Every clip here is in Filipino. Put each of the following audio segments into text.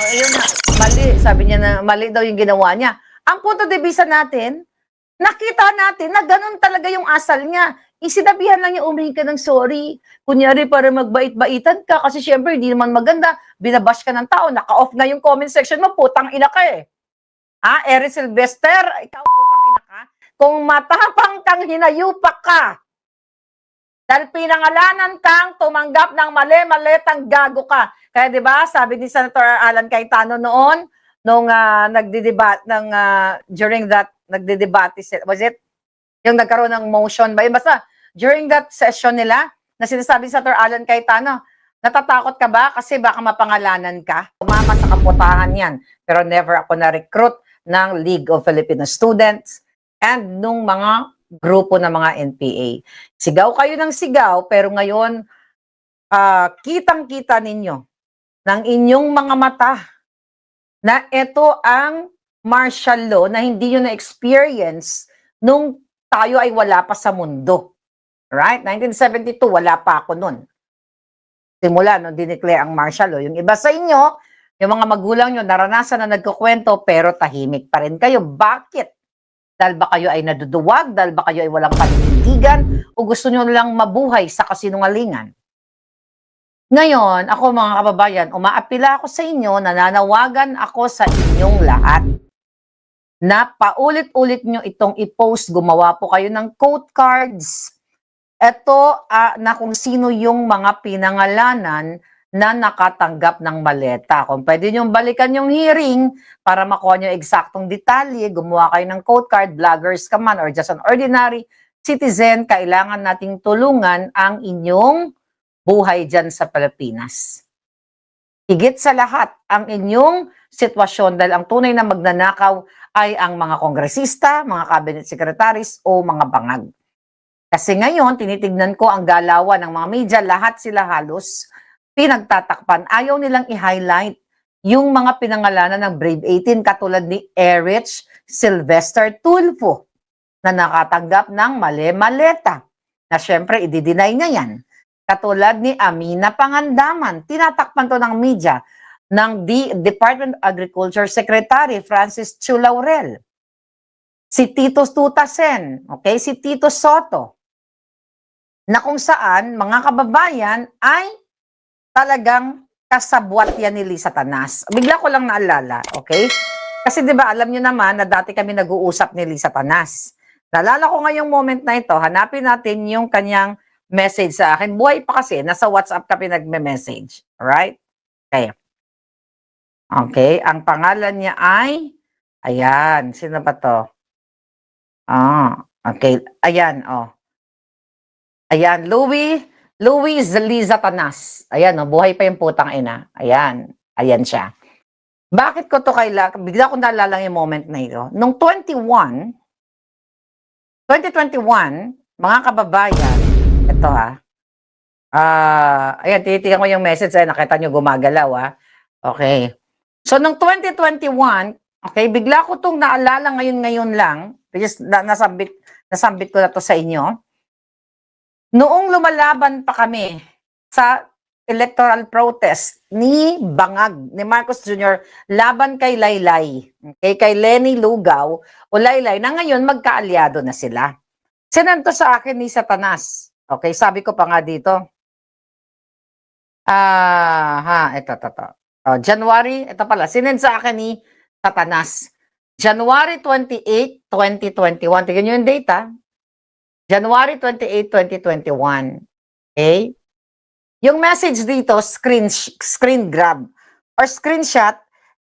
Ayun na, mali. Sabi niya na mali daw yung ginawa niya. Ang punto de vista natin, nakita natin na ganun talaga yung asal niya. Isinabihan lang niya umihingi ka ng sorry. Kunyari para magbait-baitan ka kasi syempre hindi naman maganda. Binabash ka ng tao, naka-off na yung comment section mo, putang ina ka eh. Ha? Eric Sylvester, ikaw putang ina ka? Kung matapang kang hinayupak ka, dahil pinangalanan kang tumanggap ng mali-malitang gago ka. Kaya 'di ba, sabi ni Senator Alan Cayetano noon nung nagdi-debate during that nagdi-debate was it yung nagkaroon ng motion ba? Basta during that session nila na sinasabi ni Senator Alan Cayetano, natatakot ka ba kasi baka mapangalanan ka? Umama sa kaputahan 'yan. Pero never ako na-recruit ng League of Filipino Students and nung mga grupo ng mga NPA. Sigaw kayo ng sigaw, pero ngayon, kitang-kita ninyo ng inyong mga mata na ito ang martial law na hindi nyo na-experience nung tayo ay wala pa sa mundo. Right? 1972, wala pa ako nun. Simula nung dineclare ang martial law. Yung iba sa inyo, yung mga magulang nyo, naranasan na nagkukwento, pero tahimik pa rin kayo. Bakit? Dahil ba kayo ay naduduwag? Dahil ba kayo ay walang paninindigan? O gusto nyo lang mabuhay sa kasinungalingan? Ngayon, ako mga kababayan, umaapila ako sa inyo, nananawagan ako sa inyong lahat na paulit-ulit nyo itong i-post, gumawa po kayo ng quote cards. Ito na kung sino yung mga pinangalanan na nakatanggap ng maleta. Kung pwede nyo balikan yung hearing para makuha nyo eksaktong detalye, gumawa kayo ng quote card, vloggers ka man or just an ordinary citizen, kailangan nating tulungan ang inyong buhay dyan sa Pilipinas. Higit sa lahat, ang inyong sitwasyon dahil ang tunay na magnanakaw ay ang mga kongresista, mga cabinet secretaries o mga bangag. Kasi ngayon, tinitignan ko ang galawan ng mga media, lahat sila halos pinagtatakpan. Ayaw nilang i-highlight yung mga pinangalanan ng Brave 18 katulad ni Eric Sylvester Tulfo na nakatanggap ng mali-maleta na syempre i-deny niya yan. Katulad ni Amina Pangandaman, tinatakpan to ng media ng Department of Agriculture Secretary Francis Chu Laurel. Si Tito Tutasen, okay? Si Tito Soto, na kung saan mga kababayan ay talagang kasabwat yan ni Lisa Tanas. Bigla ko lang naalala, okay? Kasi 'di ba alam niyo naman na dati kami nag-uusap ni Lisa Tanas. Naalala ko ngayong moment na ito, hanapin natin yung kanyang message sa akin. Buhay pa kasi, nasa WhatsApp kami nagme-message. Alright? Okay. Okay, ang pangalan niya ay, ayan, sino ba to? Okay, ayan, Ayan, Louis Liza Tanas. Ayan, buhay pa yung putang ina. Ayan, ayan siya. Bakit ko to bigla ko naalala yung moment na ito. Nung 2021, mga kababayan, ito ayan, titigan ko yung message, nakita nyo gumagalaw, Okay. So, nung 2021, okay, bigla ko itong naalala ngayon lang, because nasambit ko na to sa inyo. Noong lumalaban pa kami sa electoral protest ni Bangag, ni Marcos Jr., laban kay Laylay, okay, kay Lenny Lugaw o Laylay, na ngayon magkaalyado na sila. Sinanto sa akin ni Satanas. Okay, sabi ko pa nga dito. Ito. January, ito pala, sinend sa akin ni Satanas. January 28, 2021. Tignan nyo yung data. January 28, 2021. Okay? Yung message dito, screen grab or screenshot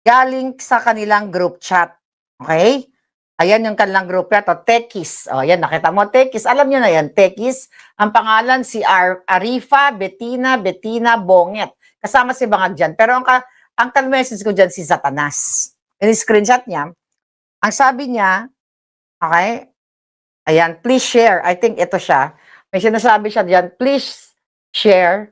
galing sa kanilang group chat. Okay? Ayan yung kanilang group chat, Tekis. Ayan, nakita mo, Tekis. Alam nyo na yan, Tekis. Ang pangalan si Arifa, Bettina Bonget. Kasama si Bangag dyan. Pero ang message ko dyan si Satanas. Yung screenshot niya, ang sabi niya, okay, ayan, please share. I think ito siya. May sinasabi siya diyan, please share.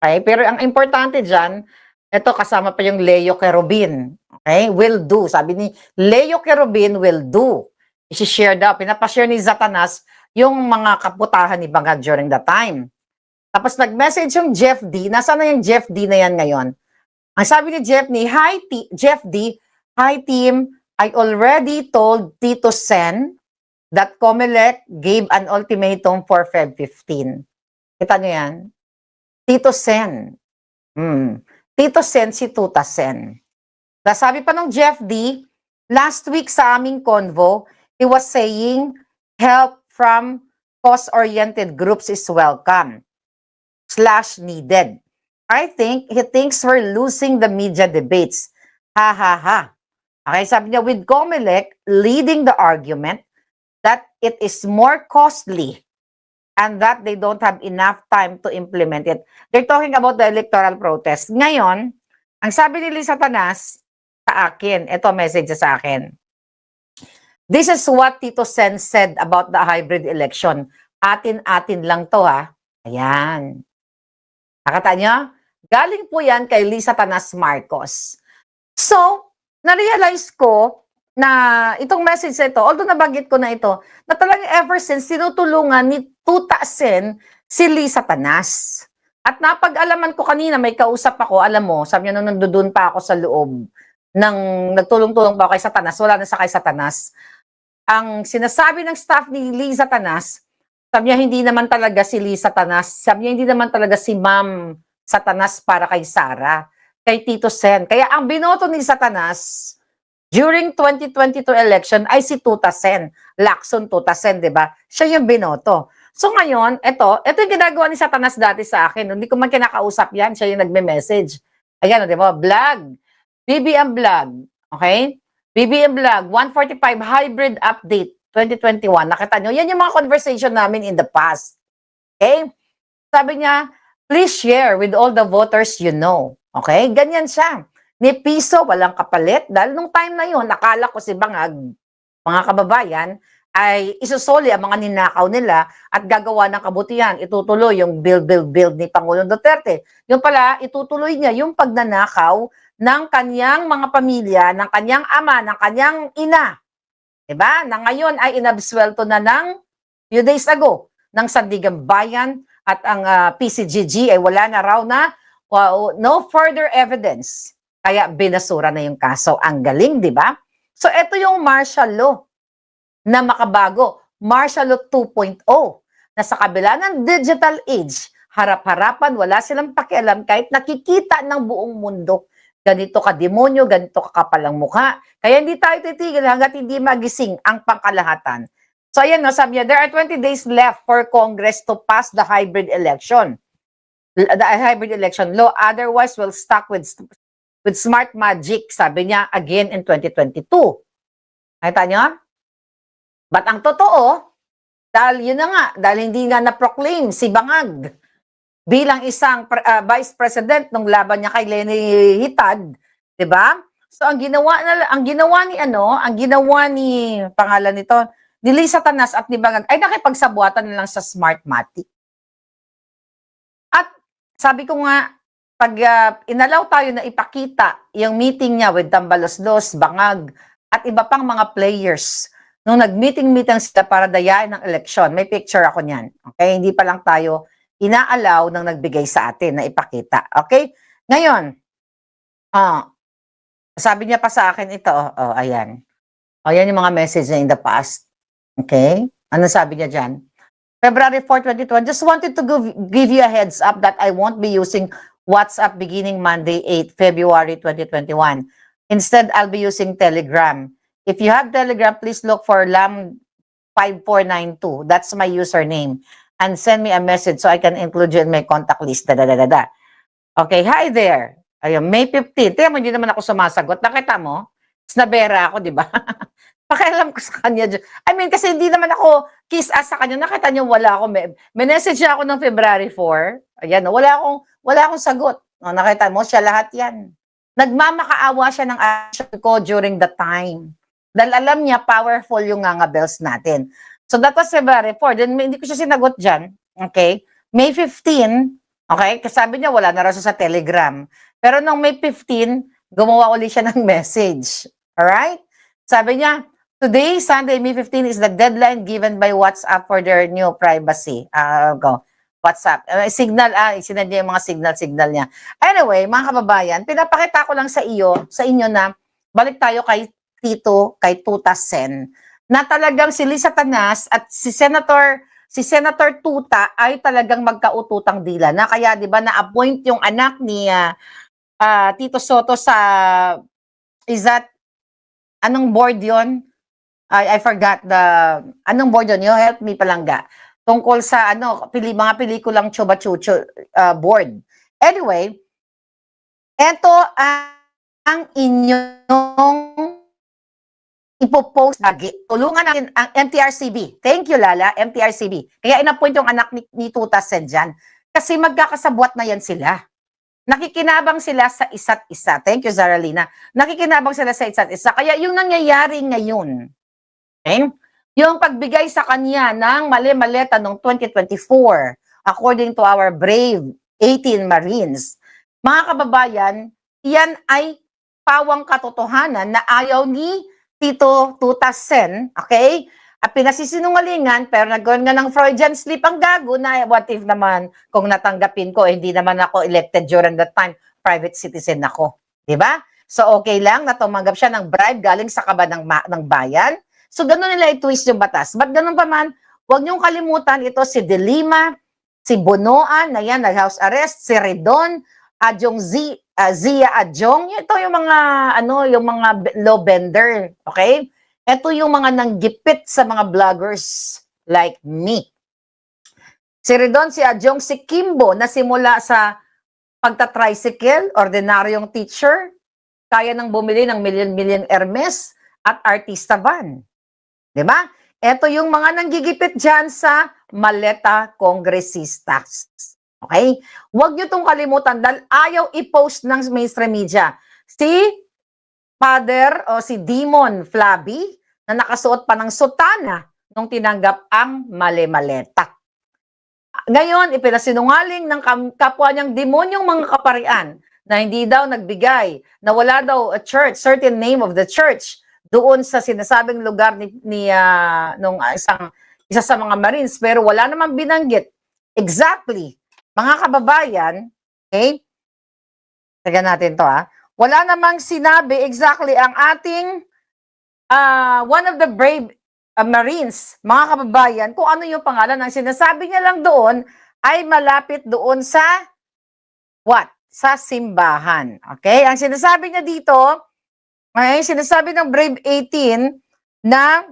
Okay? Pero ang importante diyan, ito kasama pa yung Leo Querubin. Okay? Will do. Sabi ni Leo Querubin, will do. I-share daw. Pinapashare ni Satanas yung mga kaputahan ni Bangag during that time. Tapos nag-message yung Jeff D. Nasaan na yung Jeff D na yan ngayon? Ang sabi ni Jeff D, "Hi team, I already told Tito Sen that Comelec gave an ultimatum for Feb 15." Kita niyo yan? Tito Sen. Tito Sen si Tuta Sen. Sabi pa nung Jeff D, last week sa aming convo, he was saying help from cause-oriented groups is welcome / needed. I think he thinks we're losing the media debates. Ha ha ha. Okay, sabi niya, with Comelec leading the argument that it is more costly and that they don't have enough time to implement it. They're talking about the electoral protest. Ngayon, ang sabi ni Lisa Tanas sa akin, ito message sa akin. This is what Tito Sen said about the hybrid election. Atin-atin lang to ha. Ayan. Nakata niyo? Galing po yan kay Lisa Tanas Marcos. So, na-realize ko na itong message na ito, although nabanggit ko na ito, na talagang ever since tinutulungan ni Tuta Sen si Lisa Tanas. At napag-alaman ko kanina, may kausap ako, alam mo, sabi niya nung nandoon pa ako sa loob, nagtulong-tulong pa ako kay Satanas, wala na sa kay Satanas. Ang sinasabi ng staff ni Lisa Tanas, sabi niya hindi naman talaga si Lisa Tanas, sabi niya hindi naman talaga si Ma'am Satanas para kay Sara, kay Tito Sen. Kaya ang binoto ni Satanas during 2022 election ay si Tuta Sen, Lacson Tuta Sen, di ba? Siya yung binoto. So ngayon, ito yung ginagawa ni Satanas dati sa akin. Hindi ko man kinakausap yan, siya yung nagme-message. Ayan, di ba? Vlog. BBM Vlog. Okay? BBM Vlog, 145 Hybrid Update 2021. Nakita nyo? Yan yung mga conversation namin in the past. Okay? Sabi niya, please share with all the voters you know. Okay? Ganyan siya. Ni piso, walang kapalit. Dahil nung time na yun, nakala ko si Bangag, mga kababayan, ay isusoli ang mga ninakaw nila at gagawa ng kabutihan. Itutuloy yung build ni Pangulong Duterte. Yung pala, itutuloy niya yung pagnanakaw ng kanyang mga pamilya, ng kanyang ama, ng kanyang ina. Diba? Na ngayon ay inabswelto na ng few days ago ng Sandigan Bayan at ang PCGG ay wala na raw na no further evidence. Kaya binasura na yung kaso. Ang galing, di ba? So, ito yung martial law na makabago. Martial law 2.0 na sa kabila ng digital age, harap-harapan, wala silang pakialam kahit nakikita ng buong mundo. Ganito ka demonyo, ganito ka kapalang mukha. Kaya hindi tayo titigil hanggat hindi magising ang pangkalahatan. So, ayan, no, sabi niya, there are 20 days left for Congress to pass the hybrid election. The hybrid election law. Otherwise, we'll stuck with smart magic, sabi niya, again in 2022. Nakita niyo? But ang totoo, dahil yun na nga, dahil hindi nga na-proclaim si Bangag bilang isang vice president nung laban niya kay Leni Hitad, 'di ba? So ang ginawa ni pangalan nito, ni Lisa Tanas at ni Bangag ay nakipagsabuatan na lang sa Smartmatic. At sabi ko nga, pag inalaw tayo na ipakita yung meeting niya with Tambalos-Los, Bangag, at iba pang mga players, nung nag-meeting sila para dayain ng eleksyon, may picture ako niyan. Okay? Hindi pa lang tayo inaalaw ng nagbigay sa atin na ipakita. Okay? Ngayon, sabi niya pa sa akin ito, ayan. Ayan yung mga message na in the past. Okay? Ano sabi niya dyan? February 4, 2021, just wanted to give you a heads up that I won't be using WhatsApp beginning Monday 8 February 2021. Instead, I'll be using Telegram. If you have Telegram, please look for Lam5492. That's my username. And send me a message so I can include you in my contact list. Okay, hi there. Ayun, May 15. Tiyan mo, hindi naman ako sumasagot. Nakita mo? Snabera ako, di ba? Pakialam ko sa kanya. I mean, kasi hindi naman ako kiss-ass sa kanya. Nakita niyo, wala ako. May message ako ng February 4. Ayan, wala akong sagot. No, nakita mo, siya lahat yan. Nagmamakaawa siya ng action ko during the time. Dahil alam niya, powerful yung nga bells natin. So that was February 4. Then hindi ko siya sinagot dyan. Okay? May 15, okay? Kasi sabi niya, wala na raw siya sa Telegram. Pero nung May 15, gumawa ulit siya ng message. Alright? Sabi niya, today, Sunday, May 15, is the deadline given by WhatsApp for their new privacy. Go. WhatsApp. Signal, sinend niya yung mga signal niya. Anyway, mga kababayan, pinapakita ko lang sa inyo na balik tayo kay Tuta Sen, na talagang si Lisa Tanas at si Senator Tuta ay talagang magkaututang dila na, kaya 'di ba na-appoint yung anak ni Tito Soto sa, is that anong board 'yon? I forgot anong board yun? You help me, Palangga. Tungkol sa mga pelikulang Chuba Chucho board. Anyway, eto ang inyong ipopost lagi. Tulungan natin ang MTRCB. Thank you, Lala, MTRCB. Kaya inappoint yung anak ni Tuta Sen dyan. Kasi magkakasabwat na yan sila. Nakikinabang sila sa isa't isa. Thank you, Zaralina. Nakikinabang sila sa isa't isa. Kaya yung nangyayari ngayon, okay, yung pagbigay sa kanya ng mali-maleta noong 2024, according to our brave 18 Marines, mga kababayan, yan ay pawang katotohanan na ayaw ni Tito Tuta Sen, okay? At pinasisinungalingan, pero nagkaroon nga ng Freudian slip ang gago na what if naman kung natanggapin ko, hindi naman ako elected during that time, private citizen ako. Diba? So okay lang na tumanggap siya ng bribe galing sa kaba ng bayan. So gano'n nila i-twist yung batas. But gano'n pa man, huwag niyong kalimutan ito si De Lima, si Bonoan, na yan, nag-house arrest, si Redon, Zia Adjong, ito yung mga yung mga law bender, okay? Ito yung mga nanggipit sa mga vloggers like me. Si Redon, si Adjong, si Kimbo na simula sa pagta-tricycle, ordinaryong teacher, kaya nang bumili ng million Hermes at artista van. 'Di ba? Ito yung mga nanggigipit diyan sa maleta kongresistas. Okay? Huwag niyo tong kalimutan dahil ayaw i-post ng mainstream media. Si Father o si Demon Flabby na nakasuot pa ng sutana nung tinanggap ang mali-maleta. Ngayon, ipinasinungaling ng kapwa niyang demonyong mga kaparian na hindi daw nagbigay, na wala daw a church, certain name of the church, doon sa sinasabing lugar nung isa sa mga Marines, pero wala namang binanggit. Exactly. Mga kababayan, okay? Taga natin to wala namang sinabi exactly ang ating one of the brave Marines, mga kababayan, kung ano yung pangalan. Ang sinasabi niya lang doon ay malapit doon sa what? Sa simbahan. Okay? Ang sinasabi niya dito, ay sinasabi ng Brave 18 na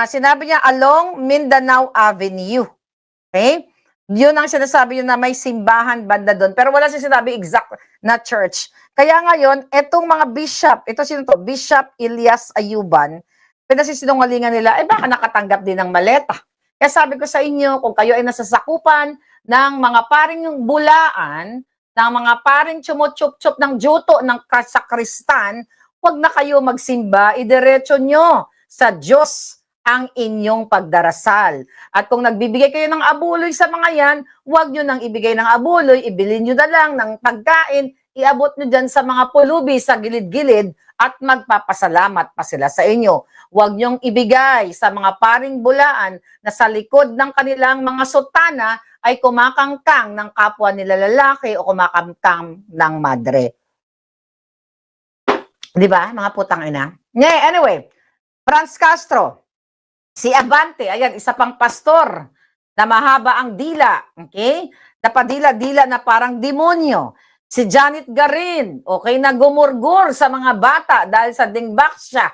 sinabi niya along Mindanao Avenue. Okay? Yun ang sinasabi niya na may simbahan banda doon. Pero wala siya sinabi exact na church. Kaya ngayon, etong mga bishop, ito sino to? Bishop Elias Ayuban, pinasisinungalingan nila, baka nakatanggap din ng maleta. Kaya sabi ko sa inyo, kung kayo ay nasasakupan ng mga paring bulaan, ng mga paring tsumutsup-tsup ng juto ng sakristan, huwag na kayo magsimba, idiretso nyo sa Diyos ang inyong pagdarasal. At kung nagbibigay kayo ng abuloy sa mga yan, huwag nyo nang ibigay ng abuloy, ibilin nyo na lang ng pagkain, iabot nyo dyan sa mga pulubi sa gilid-gilid at magpapasalamat pa sila sa inyo. Huwag nyong ibigay sa mga paring bulaan na sa likod ng kanilang mga sutana ay kumakangkang ng kapwa nila lalaki o kumakangkang ng madre. Di ba, mga putang ina? Anyway, Franz Castro, si Abante, ayan, isa pang pastor na mahaba ang dila, okay? Napadila-dila na parang demonyo. Si Janet Garin, okay, na gumurgur sa mga bata dahil sa dingbak siya.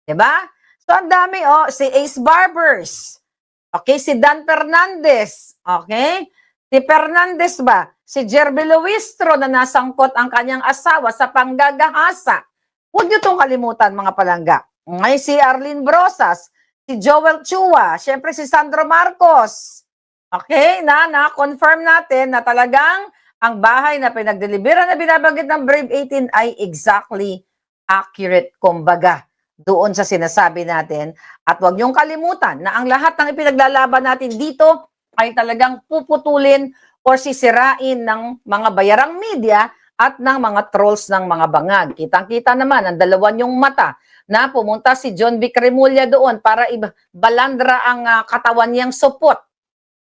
Diba? So, ang dami, si Ace Barbers. Okay, si Dan Fernandez. Okay? Si Fernandez ba? Si Jerby Luistro na nasangkot ang kanyang asawa sa panggagahasa. Huwag niyo itong kalimutan, mga palangga. Ngayon, si Arlene Brosas, si Joel Chua, syempre si Sandro Marcos. Okay, na-confirm natin na talagang ang bahay na pinagdelibera na binabanggit ng Brave 18 ay exactly accurate, kumbaga, doon sa sinasabi natin. At huwag niyong kalimutan na ang lahat ng ipinaglalaban natin dito ay talagang puputulin o sisirain ng mga bayarang media at ng mga trolls ng mga bangag. Kitang-kita naman ang dalawa niyong mata na pumunta si John Vic Remulla doon para balandra ang katawan niyang supot.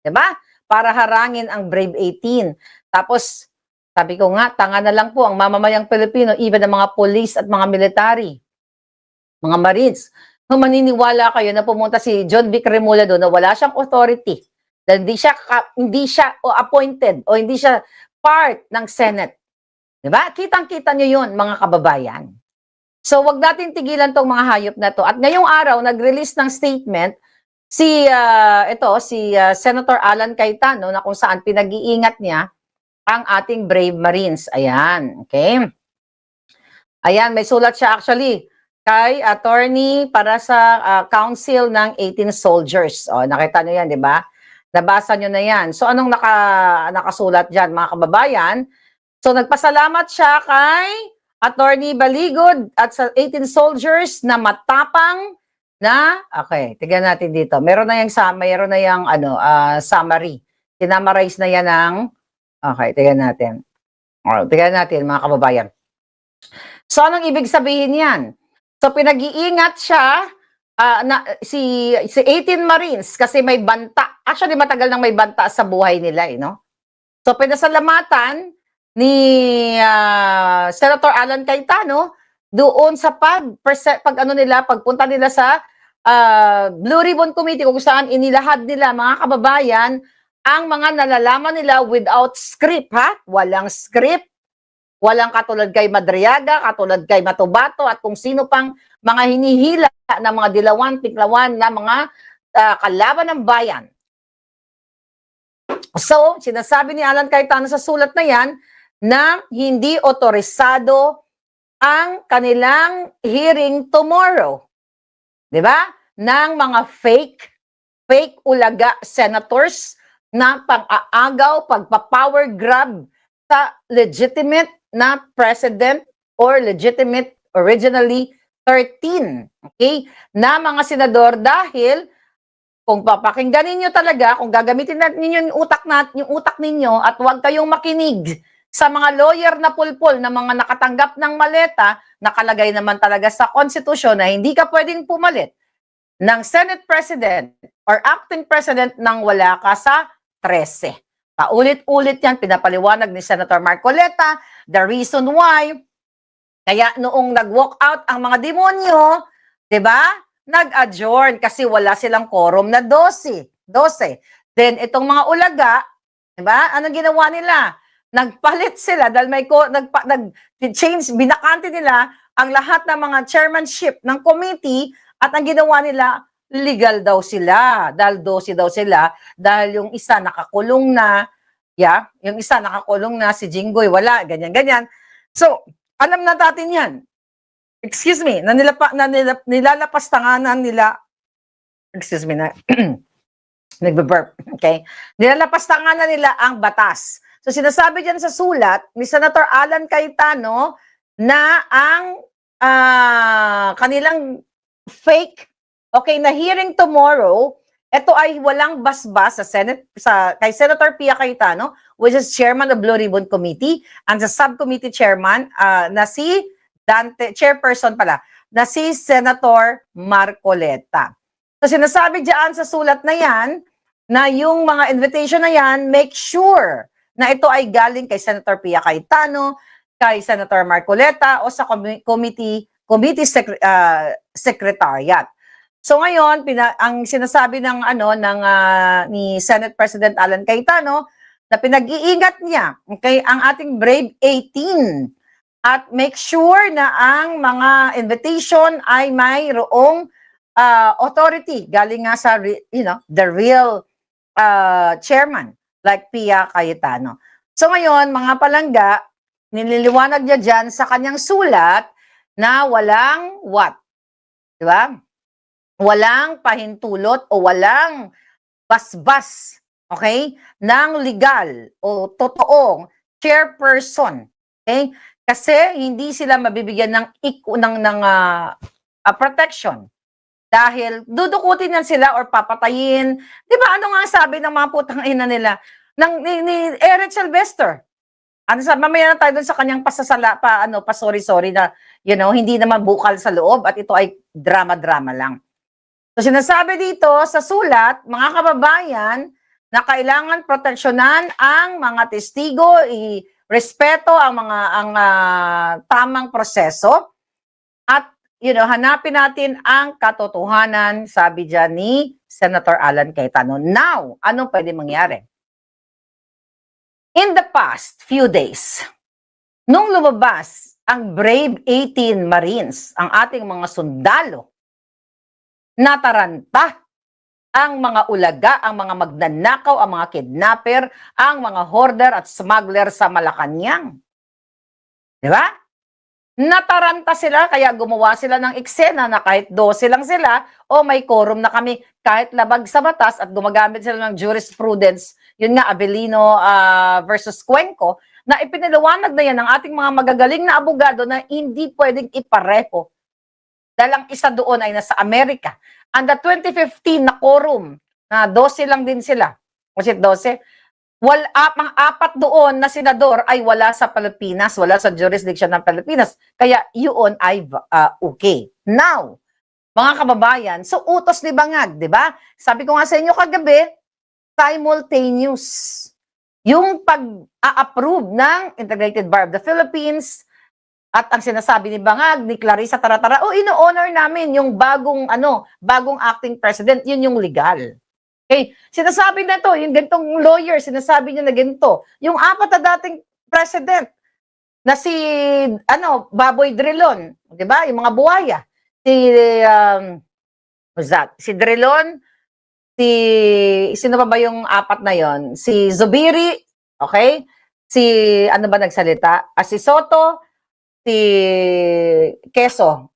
Diba? para harangin ang Brave 18. Tapos, sabi ko nga, tanga na lang po ang mamamayang Pilipino, even ang mga police at mga military, mga Marines. Kung maniniwala kayo na pumunta si John Vic Remulla doon na wala siyang authority, dahil hindi siya appointed o hindi siya part ng Senate. Diba? Kitang-kita nyo yun, mga kababayan. So, wag natin tigilan tong mga hayop na to. At ngayong araw, nag-release ng statement si Senator Alan Cayetano na kung saan pinag-iingat niya ang ating Brave Marines. Ayan, okay? Ayan, may sulat siya actually kay attorney para sa council ng 18 soldiers. O, nakita nyo yan, di ba? Nabasa nyo na yan. So, anong nakasulat dyan, mga kababayan? So, nagpasalamat siya kay Attorney Baligod at sa 18 soldiers na matapang na, okay, tignan natin dito. Meron na yung summary. Sinamarize na yan ng, okay, tignan natin. Tignan natin, mga kababayan. So, anong ibig sabihin yan? So, pinag-iingat siya si 18 Marines kasi may banta. Actually, matagal nang may banta sa buhay nila, no? So, pinasalamatan ni Senator Alan Cayetano doon sa pagpunta nila sa Blue Ribbon Committee kung saan inilahad nila, mga kababayan, ang mga nalalaman nila without script, ha? Walang script. Walang katulad kay Madriaga, katulad kay Matubato, at kung sino pang mga hinihila na mga dilawan, tiklawan na mga kalaban ng bayan. So, sinasabi ni Alan Cayetano sa sulat na yan na hindi otorisado ang kanilang hearing tomorrow. Di ba? Ng mga fake ulaga senators na pang-aagaw, pagpa-power grab sa legitimate na president or legitimate originally 13, okay, na mga senador, dahil kung papakinggan ninyo talaga, kung gagamitin ninyo yung utak ninyo at huwag kayong makinig sa mga lawyer na pulpul na mga nakatanggap ng maleta, nakalagay naman talaga sa konstitusyon na hindi ka pwedeng pumalit ng Senate President or Acting President nang wala ka sa 13. Paulit-ulit yan, pinapaliwanag ni Senator Marcoleta, the reason why, kaya noong nag-walk out ang mga demonyo, di ba? Nag-adjourn kasi wala silang quorum na 12. Then itong mga ulaga, di ba? Anong ginawa nila? Nagpalit sila dahil nag-change, binakante nila ang lahat ng mga chairmanship ng committee, at ang ginawa nila, legal daw sila, dahil 12 daw sila, dahil yung isa nakakulong na, yung isa nakakulong na, si Jinggoy, wala, ganyan. So, alam na natin yan. Excuse me, nilalapastanganan nila, excuse me, nagbe-burp, okay? Nilalapastanganan nila ang batas. So, sinasabi dyan sa sulat ni Senator Alan Cayetano na ang kanilang fake, okay, na hearing tomorrow, ito ay walang basbas sa Senate, kay Senator Pia Cayetano, which is chairman of Blue Ribbon Committee, and sa subcommittee chairman na si chairperson pala, na si Senator Marcoleta. So sinasabi diyan sa sulat na yan, na yung mga invitation na yan, make sure na ito ay galing kay Senator Pia Cayetano, kay Senator Marcoleta, o sa committee secretariat. So ngayon, ang sinasabi ni Senate President Alan Cayetano na pinag-iingat niya, okay, ang ating Brave 18, at make sure na ang mga invitation ay mayroong authority galing nga sa the real chairman like Pia Cayetano. So ngayon, mga palangga, nililiwanag niya dyan sa kanyang sulat na walang what? Di ba? Walang pahintulot o walang basbas, okay, ng legal o totoong chairperson, okay? Kasi hindi sila mabibigyan ng protection dahil dudukutin yan sila or papatayin. Di ba, ano nga sabi ng mga putang ina nila ni Eric Sylvester? Mamaya na tayo dun sa kanyang sorry na, hindi naman bukal sa loob at ito ay drama-drama lang. So sinasabi dito sa sulat, mga kababayan, na kailangan proteksyonan ang mga testigo, i-respeto ang tamang proseso at hanapin natin ang katotohanan, sabi diyan ni Senator Alan Cayetano. Now, anong pwede mangyari? In the past few days, nung lumabas ang Brave 18 Marines, ang ating mga sundalo, nataranta ang mga ulaga, ang mga magnanakaw, ang mga kidnapper, ang mga hoarder at smuggler sa Malacanang. Di ba? Nataranta sila, kaya gumawa sila ng eksena na kahit 12 lang sila, o may quorum na kami, kahit labag sa batas at gumagamit sila ng jurisprudence, yun nga, Avellino versus Cuenco, na ipinaliwanag na yan ng ating mga magagaling na abogado na hindi pwedeng ipareho. Dahil ang isa doon ay nasa Amerika. And the 2015 na quorum, na 12 lang din sila, kasi 12, mga apat doon na senador ay wala sa Pilipinas, wala sa jurisdiction ng Pilipinas. Kaya yun ay okay. Now, mga kababayan, so utos ni Bangag, di ba? Sabi ko nga sa inyo kagabi, simultaneous. Yung pag-a-approve ng Integrated Bar of the Philippines at ang sinasabi ni Bangag, ni Clarissa Taratara, ino-honor namin yung bagong acting president, yun yung legal. Okay, sinasabi na to, yung ganitong lawyer, sinasabi niya na ganito. Yung apat na dating president, na si, Baboy Drilon, di ba? Yung mga buhaya. Si Drilon, sino ba yung apat na yon? Si Zubiri, okay? Si, ano ba nagsalita? Si Soto, si Quezon.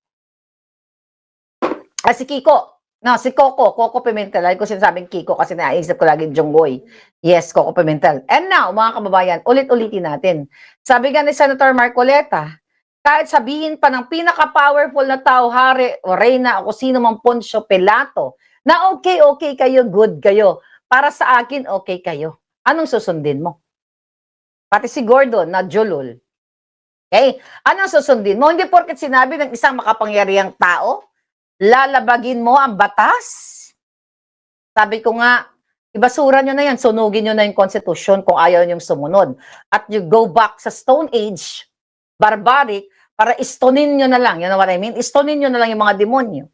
Si Kiko. No, si Coco Pimentel. Lagi ko sinasabing Kiko kasi naisip ko lagi Jonggoy. Yes, Coco Pimentel. And now, mga kababayan, ulit-ulitin natin. Sabi nga ni Senator Marcoleta, kahit sabihin pa ng pinaka-powerful na tao, hari o reyna o sino mang Poncio Pilato, na okay kayo, good kayo. Para sa akin, okay kayo. Anong susundin mo? Pati si Gordon na Julul. Okay? Anong susundin mo? Hindi porket sinabi ng isang makapangyarihang tao, lalabagin mo ang batas? Sabi ko nga, ibasura nyo na yan, sunugin nyo na yung Constitution kung ayaw nyo sumunod. At you go back sa Stone Age, barbaric, para istonin nyo na lang. You know what I mean? Istonin nyo na lang yung mga demonyo.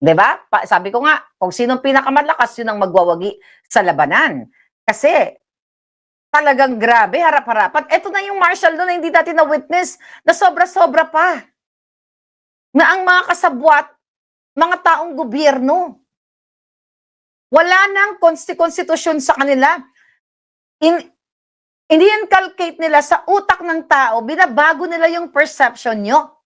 Diba? Sabi ko nga, kung sinong pinakamalakas, yun ang magwawagi sa labanan. Kasi, talagang grabe, harap-harapan. Ito na yung martial law na hindi natin na-witness, na sobra-sobra pa. Na ang mga kasabwat, mga taong gobyerno. Wala nang konstitusyon sa kanila. Ini-inculcate nila sa utak ng tao, binabago nila yung perception nyo.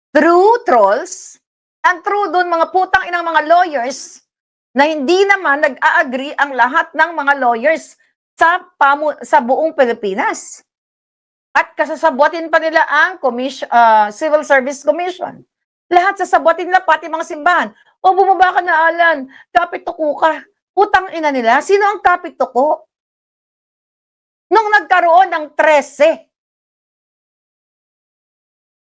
Through trolls, and through doon mga putang inang mga lawyers, na hindi naman nag-a-agree ang lahat ng mga lawyers sa buong Pilipinas. At kasasabwatin pa nila ang Civil Service Commission. Lahat sasabutin nila, pati mga simbahan. O bumaba ka na, Alan, kapit-tuko ka. Putang ina nila, sino ang kapit-tuko? Nung nagkaroon ng 13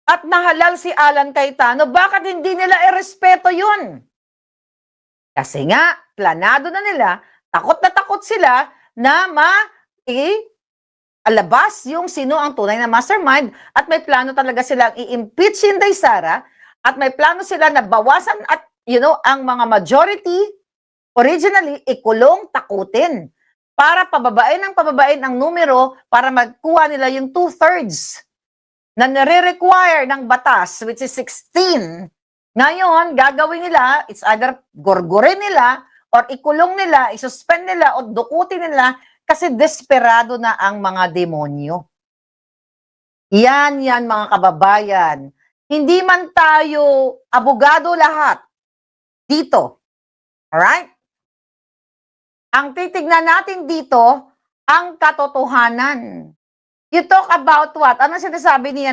at nahalal si Alan Cayetano, bakit hindi nila irespeto yun? Kasi nga, planado na nila, takot na takot sila na alabas yung sino ang tunay na mastermind at may plano talaga silang i-impeach si Inday Sara at may plano sila na bawasan at ang mga majority originally ikulong, takutin para pababain ang numero para magkuha nila yung 2/3 na nare-require ng batas which is 16. Ngayon, gagawin nila, it's either gorgorin nila or ikulong nila, isuspend nila o dukutin nila kasi desperado na ang mga demonyo. Yan mga kababayan. Hindi man tayo abogado lahat dito. Alright? Ang titignan natin dito, ang katotohanan. You talk about what? Ano sinasabi ni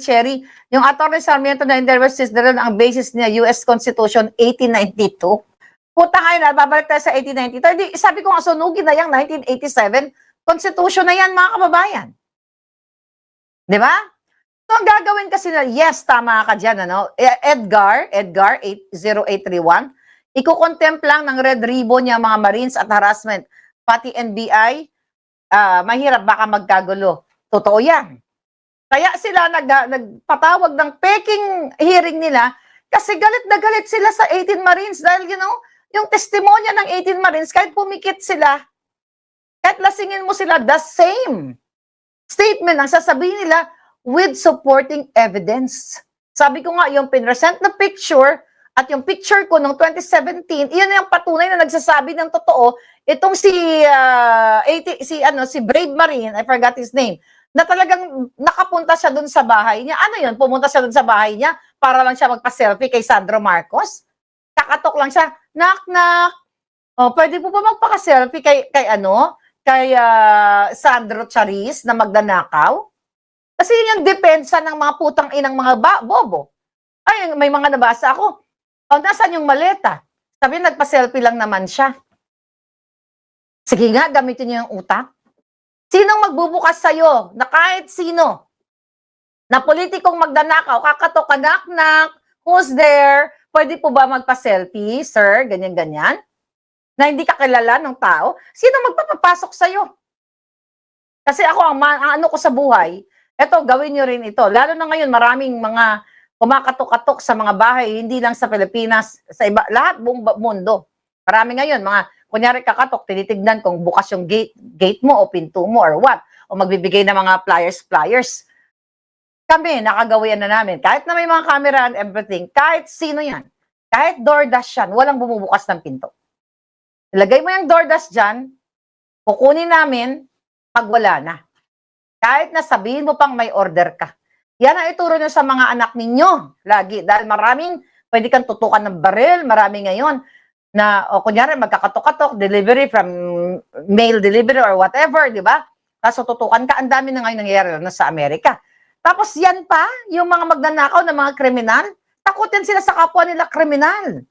Cherry? Yung Atty. Sarmiento na interviews ang basis niya, US Constitution 1892. Puta kayo na, babalik tayo sa 1892. Sabi ko nga, sunugin na yung 1987. Constitution na yan, mga kababayan. Di ba? So, ang gagawin kasi na, yes, tama ka dyan, Edgar 0831, Iko-contempt lang ng Red Ribbon niya mga Marines at harassment. Pati NBI, mahirap baka magkagulo. Totoo yan. Kaya sila nagpatawag ng peking hearing nila kasi galit na galit sila sa 18 Marines dahil yung testimonya ng 18 Marines, kahit pumikit sila, kahit lasingin mo sila, the same statement ang sasabihin nila with supporting evidence. Sabi ko nga, yung pinresent na picture at yung picture ko noong 2017, iyon yung patunay na nagsasabi ng totoo. Itong si Brave Marine, I forgot his name, na talagang nakapunta siya dun sa bahay niya. Ano yun? Pumunta siya dun sa bahay niya para lang siya magpa-selfie kay Sandro Marcos? Kakatok lang siya, knock, knock. Oh, pwede po ba magpaka-selfie kay Sandro Charis na magdanakaw? Kasi yun yung depensa ng mga putang inang mga bobo. Ay, may mga nabasa ako. Oh, nasaan yung maleta? Sabi, nagpa-selfie lang naman siya. Sige nga, gamitin niyo yung utak. Sinong magbubukas sa'yo na kahit sino na politikong magdanakaw, kakatok ka, knock, who's there? Pwede po ba magpa-selfie, sir? Ganyan-ganyan. Na hindi ka kilala ng tao. Sino magpapapasok sa'yo? Kasi ako, ang ano ko sa buhay, eto, gawin nyo rin ito. Lalo na ngayon, maraming mga kumakatok-katok sa mga bahay, hindi lang sa Pilipinas, sa iba, lahat buong mundo. Marami ngayon, mga, kunyari kakatok, tinitignan kung bukas yung gate mo o pinto mo or what. O magbibigay ng mga flyers. Kami, nakagawian na namin. Kahit na may mga camera and everything, kahit sino yan, kahit DoorDash yan, walang bumubukas ng pinto. Ilagay mo yung DoorDash dyan, kukunin namin pag wala na. Kahit na sabihin mo pang may order ka. Yan ang ituro nyo sa mga anak ninyo lagi. Dahil maraming pwede kang tutukan ng baril, marami ngayon na, o kunyari, magkakatok-katok, delivery from mail delivery or whatever, di ba? Tapos tutukan ka, ang dami na ngayon nangyayari na sa Amerika. Tapos yan pa, yung mga magnanakaw ng mga kriminal, takutin sila sa kapwa nila kriminal.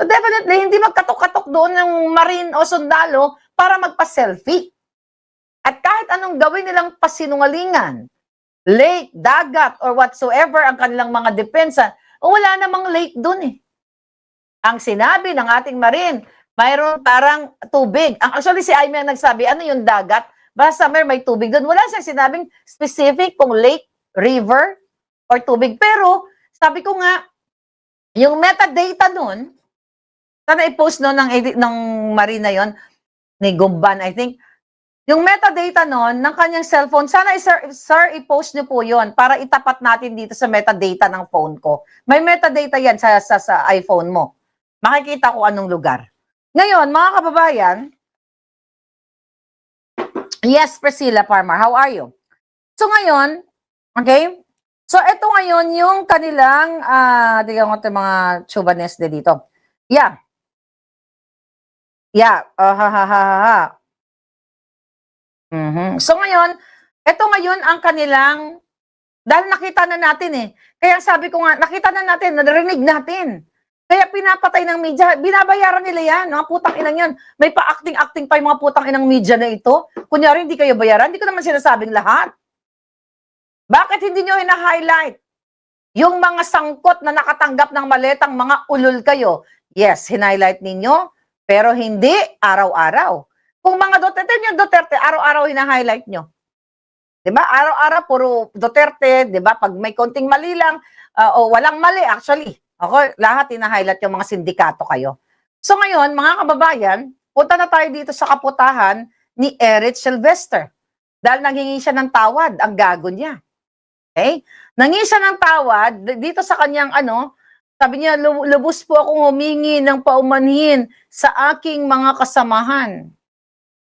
So definitely, hindi magkatok-katok doon ng marine o sundalo para magpa-selfie. At kahit anong gawin nilang pasinungalingan, lake, dagat, or whatsoever ang kanilang mga depensa, wala namang lake doon eh. Ang sinabi ng ating marine, mayroon parang tubig. Actually, si Aimee ang nagsabi, ano yung dagat? Basta may tubig doon. Wala siyang sinabing specific kung lake, river, or tubig. Pero, sabi ko nga, yung metadata doon, sana i-post no ng marine na yon, ni Gumban, I think, yung metadata nun, ng kanyang cellphone, sana sir, i-post niyo po yon para itapat natin dito sa metadata ng phone ko. May metadata yan sa iPhone mo. Makikita ko anong lugar. Ngayon, mga kababayan, yes, Priscilla Farmer, how are you? So ngayon, okay, so ito ngayon yung kanilang, tignan ko ito mga chubanes de dito. Yeah. So ngayon, ito ngayon ang kanilang, dahil nakita na natin eh. Kaya sabi ko nga, nakita na natin, narinig natin. Kaya pinapatay ng media, binabayaran nila yan, mga putang inang yan. May pa-acting-acting pa yung mga putang inang media na ito. Kunyari, hindi kayo bayaran, hindi ko naman sinasabing lahat. Bakit hindi nyo hina-highlight? Yung mga sangkot na nakatanggap ng maletang mga ulol kayo, yes, hina-highlight ninyo, pero hindi araw-araw. Kung mga Duterte, araw-araw hina-highlight nyo. Diba? Araw-araw, puro Duterte, diba? Pag may konting mali lang, o walang mali actually. Okay, lahat hina-highlight yung mga sindikato kayo. So ngayon, mga kababayan, punta na tayo dito sa kaputahan ni Eric Sylvester. Dahil nanghingi siya ng tawad, ang gago niya. Okay? Nanghingi siya ng tawad dito sa kanyang sabi niya, lubos po akong humingi ng paumanhin sa aking mga kasamahan.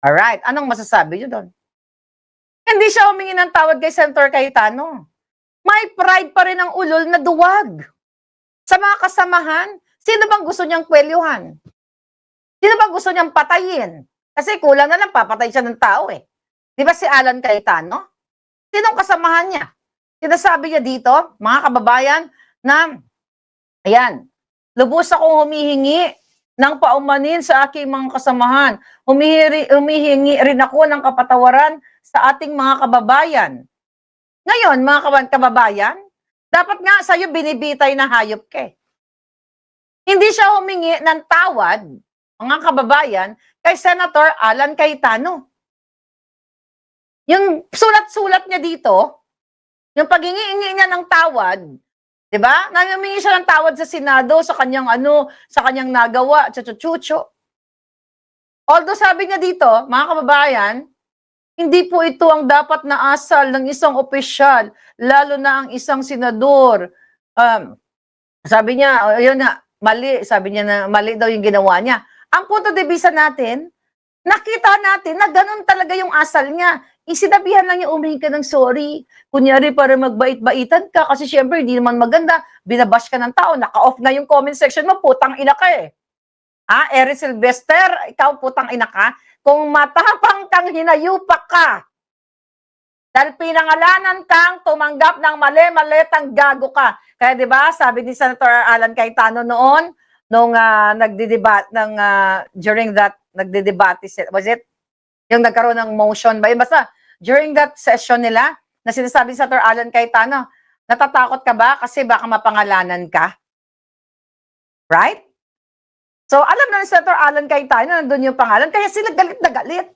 Alright, anong masasabi niyo doon? Hindi siya humingi ng tawad kay Senator Cayetano. May pride pa rin ang ulol na duwag. Sa mga kasamahan, sino bang gusto niyang kwelyuhan? Sino bang gusto niyang patayin? Kasi kulang na lang, papatay siya ng tao eh. Di ba si Alan Cayetano? Sinong kasamahan niya? Sinasabi niya dito, mga kababayan, na, ayan, lubos akong humihingi ng paumanin sa aking mga kasamahan. Humihingi rin ako ng kapatawaran sa ating mga kababayan. Ngayon, mga kababayan, dapat nga sa'yo binibitay na hayop ka. Hindi siya humingi ng tawad, mga kababayan, kay Senator Alan Cayetano. Yung sulat-sulat niya dito, yung paghingi-hingi niya ng tawad, 'di ba? Humingi siya ng tawad sa Senado sa kanyang sa kanyang nagawa, chuchu-chucho. Although sabi niya dito, mga kababayan, hindi po ito ang dapat na asal ng isang opisyal, lalo na ang isang senador. Sabi niya, ayun na, mali. Sabi niya na mali daw yung ginawa niya. Ang punto de vista natin, nakita natin na ganun talaga yung asal niya. Isinabihan lang niya, umihingi ka ng sorry. Kunyari para magbait-baitan ka kasi syempre hindi naman maganda. Binabash ka ng tao, naka-off na yung comment section mo, putang ina ka eh. Eric Sylvester, ikaw putang ina ka. Kung matapang kang hinayupak ka, dahil pinangalanan kang tumanggap ng mali-malitang gago ka. Kaya 'di ba, sabi ni Senator Alan Cayetano noon nung nagde-debate during that nagde-debate, was it yung nagkaroon ng motion ba? Basta during that session nila na sinasabi ni Senator Alan Cayetano, natatakot ka ba kasi baka mapangalanan ka? Right? So alam na ni Senator Alan Cayetano na nandun yung pangalan, kaya sila galit na galit.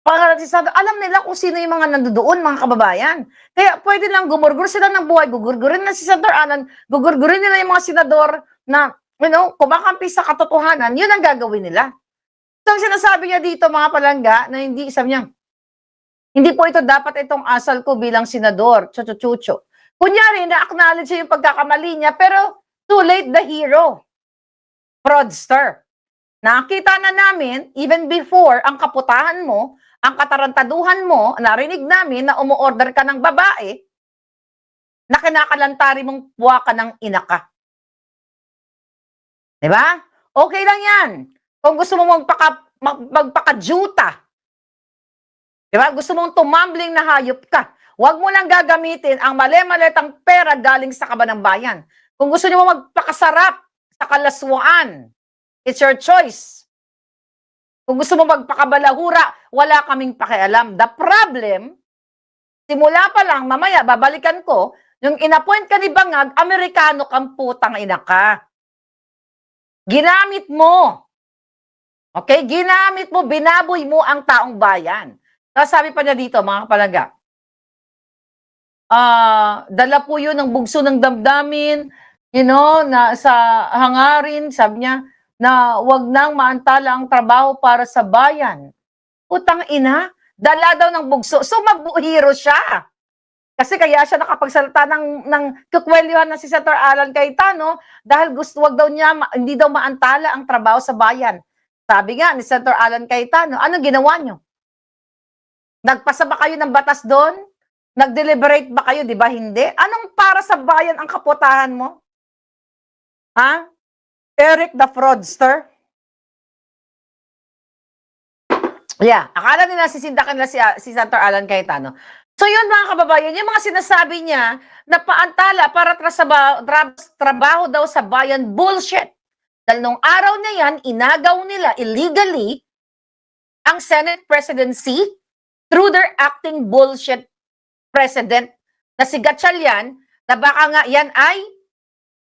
Alam nila kung sino yung mga nandoon, mga kababayan. Kaya pwede lang gumurgur sila ng buhay, gugurgurin na si Senator Alan, gugurgurin nila yung mga senador na, kumakampi sa katotohanan, yun ang gagawin nila. So, sinasabi niya dito, mga palangga, na sabi niya, hindi po ito dapat itong asal ko bilang senador, chucho-chucho. Kunyari, na-acknowledge niya yung pagkakamali niya, pero too late the hero. Fraudster. Nakita na namin, even before, ang kaputahan mo, ang katarantaduhan mo, narinig namin na umu-order ka ng babae, na kinakalantari mong puwa ka ng ina ka. Diba? Okay lang yan. Kung gusto mo magpakajuta, diba? Gusto mong tumambling na hayop ka, huwag mo lang gagamitin ang mali-malitang pera galing sa kaban ng bayan. Kung gusto niyo magpakasarap sa kalaswaan, it's your choice. Kung gusto mo magpakabalahura, wala kaming pakialam. The problem, simula pa lang, mamaya, babalikan ko, yung inappoint ka ni Bangag, Amerikano kang putang ina ka. Ginamit mo. Okay? Ginamit mo, binaboy mo ang taong bayan. Tapos sabi pa niya dito, mga kapalaga, dala po yun ng bugso ng damdamin, na sa hangarin, sabi niya, na wag nang maantala ang trabaho para sa bayan. Utang ina, dala daw ng bugso. So magbuhiro siya. Kasi kaya siya nakapagsalita ng kukwelyuhan na si Senator Alan Cayetano dahil wag daw niya, hindi daw maantala ang trabaho sa bayan. Sabi nga ni Senator Alan Cayetano, ano ginawa niyo? Nagpasa ba kayo ng batas doon? Nag-deliberate ba kayo? Di ba hindi? Anong para sa bayan ang kaputahan mo? Eric the fraudster? Yeah, akala nila sisindakan nila si Senator Alan Cayetano. So yun, mga kababayan, yung mga sinasabi niya na paantala para trabaho daw sa bayan, bullshit. Dahil nung araw na yan, inagaw nila illegally ang Senate presidency through their acting bullshit president na si Gatchalian, na baka nga yan ay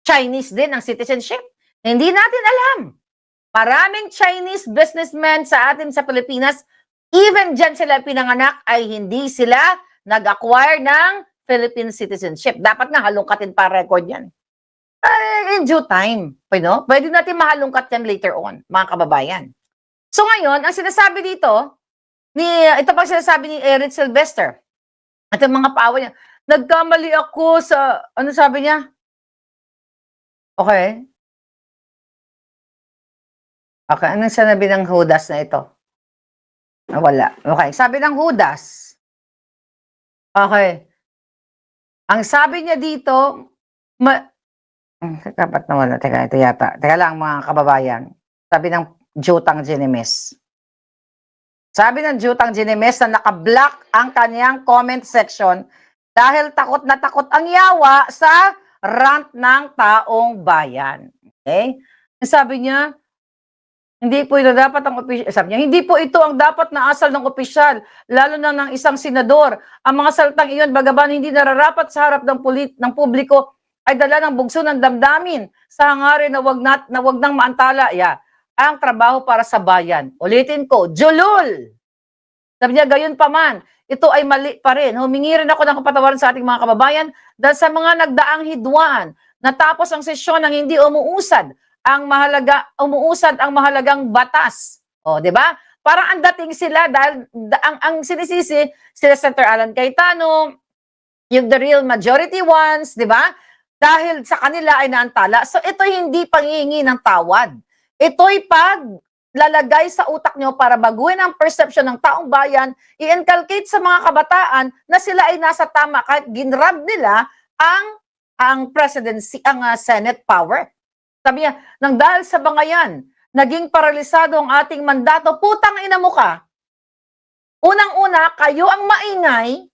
Chinese din ang citizenship. Hindi natin alam. Maraming Chinese businessmen sa atin sa Pilipinas, even dyan sila pinanganak, ay hindi sila nag-acquire ng Philippine citizenship. Dapat nga halungkatin pa record yan. In due time. Pwede natin mahalungkat yan later on, mga kababayan. So ngayon, ang sinasabi dito, ito pa sinasabi ni Eric Sylvester, at yung mga paawa niya, nagkamali ako sa, ano sabi niya? Okay. Okay, anong sinabi ng Judas na ito? Wala. Okay, sabi ng Judas. Okay. Ang sabi niya dito, dapat na wala. Teka, ito yata. Teka lang, mga kababayan. Sabi ng Jutang Ginemes. Sabi ng Jutang Ginemes na naka-block ang kanyang comment section dahil takot na takot ang yawa sa rant ng taong bayan. Okay? Sabi niya, hindi po ito dapat ang opisyal. Sabi niya, hindi po ito ang dapat na asal ng opisyal, lalo na ng isang senador. Ang mga salitang iyon, bagaman hindi nararapat sa harap ng publiko, ay dala ng bugso ng damdamin sa hangarin na wag nang maantala. Ang trabaho para sa bayan. Ulitin ko, julul! Sabi niya, gayon pa man, ito ay mali pa rin. Humingi rin ako ng kapatawaran sa ating mga kababayan dahil sa mga nagdaang hidwaan. Natapos ang sesyon ng hindi umuusad ang mahalagang batas. O, di ba? Parang ang dating sila dahil ang sinisisi sila Senator Alan Cayetano, yung the real majority ones, di ba? Dahil sa kanila ay naantala. So ito hindi panghihingi ng tawad. Ito'y paglalagay sa utak nyo para baguhin ang perception ng taong bayan, i-inculcate sa mga kabataan na sila ay nasa tama kahit ginrab nila ang presidency, ang Senate power. Sabi niya, nang dahil sa bangayan, naging paralisado ang ating mandato, putang ina mo ka. Unang-una, kayo ang maingay.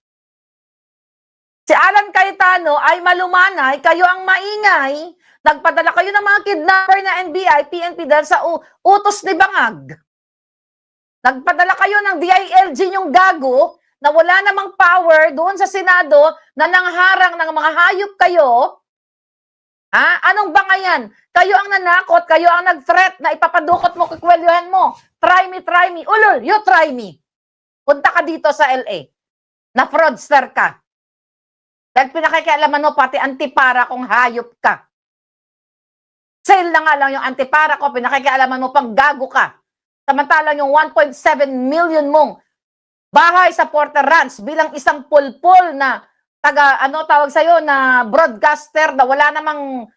Si Alan Cayetano ay malumanay, kayo ang maingay. Nagpadala kayo ng mga kidnapper na NBI, PNP dahil sa utos ni Bangag. Nagpadala kayo ng DILG yung gago na wala namang power doon sa Senado na nangharang ng mga hayop kayo. Anong bangayan? Kayo ang nanakot, kayo ang nag-threat na ipapadukot mo, kikwelyuhan mo. Try me. Ulol, you try me. Punta ka dito sa LA. Na fraudster ka. Dahil pinakikialaman mo pati antipara kung hayop ka. Sale na nga lang yung antipara ko, pinakikialaman mo pang gago ka. Samantalang yung 1.7 million mong bahay sa Porter Ranch bilang isang pulpul na tawag sa'yo na broadcaster na wala namang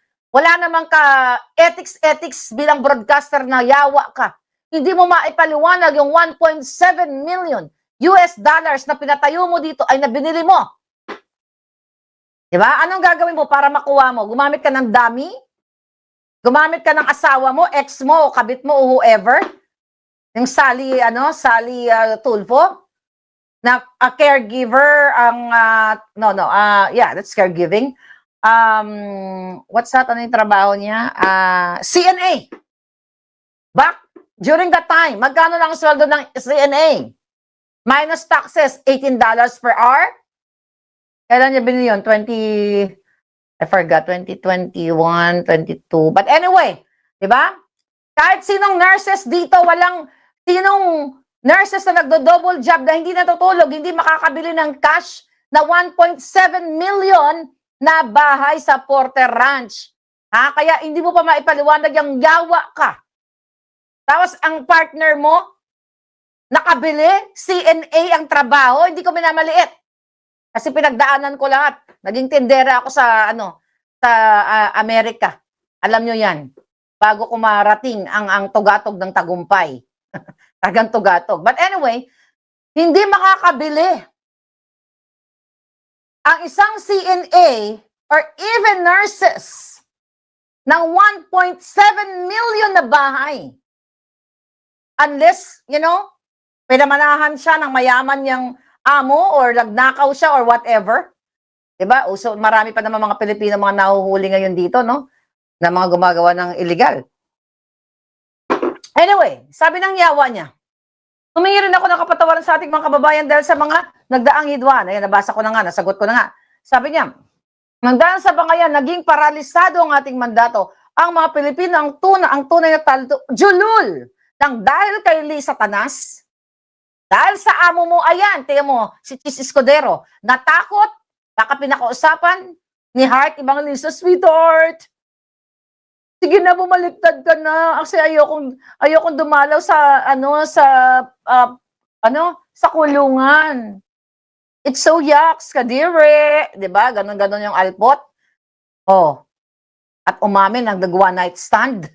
ka ethics bilang broadcaster na yawa ka. Hindi mo maipaliwanag yung 1.7 million US dollars na pinatayo mo dito ay nabinili mo. Diba? Anong gagawin mo para makuha mo? Gumamit ka ng dummy? Gumamit ka ng asawa mo, ex mo, o kabit mo, o whoever? Yung Sally Tulfo? Na a caregiver that's caregiving. What's that? Ano yung trabaho niya? CNA. Back during that time, magkano lang ang sweldo ng CNA? Minus taxes, $18 per hour. Kailan niya binili yun? 2021, 22. But anyway, di ba? Kahit sinong nurses dito, sinong nurses na nagdo-double job na hindi natutulog, hindi makakabili ng cash na 1.7 million na bahay sa Porter Ranch. Kaya hindi mo pa maipaliwanag yung yawa ka. Tapos ang partner mo, nakabili, CNA ang trabaho, hindi ko minamaliit. Kasi pinagdaanan ko lahat. Naging tindera ako sa Amerika. Alam nyo yan. Bago ko marating ang tugatog ng tagumpay. Tagang tugatog. But anyway, hindi makakabili ang isang CNA or even nurses ng 1.7 million na bahay. Unless, pinamanahan siya ng mayaman niyang amo or nagnakaw siya or whatever. Diba? So, marami pa naman mga Pilipino mga nahuhuli ngayon dito, no? Na mga gumagawa ng illegal. Anyway, sabi ng yawa niya, humingi rin ako ng kapatawaran sa ating mga kababayan dahil sa mga nagdaang hidwaan. Ayan, nabasa ko na nga, nasagot ko na nga. Sabi niya, nang sa bangayan, naging paralisado ang ating mandato. Ang mga Pilipino, ang tunay na taldo, julul, nang dahil kay Lee Satanas, dahil sa amo mo, ayan, tingnan mo, si Chis Escudero, natakot, baka pinakausapan ni Heart Evangelista, sweetheart, sige na, bumaliktad ka na, kasi ayokong dumalaw sa kulungan. It's so yucks, kadire, di ba? Ganon yung alpot. Oh, at umamin ang one night stand.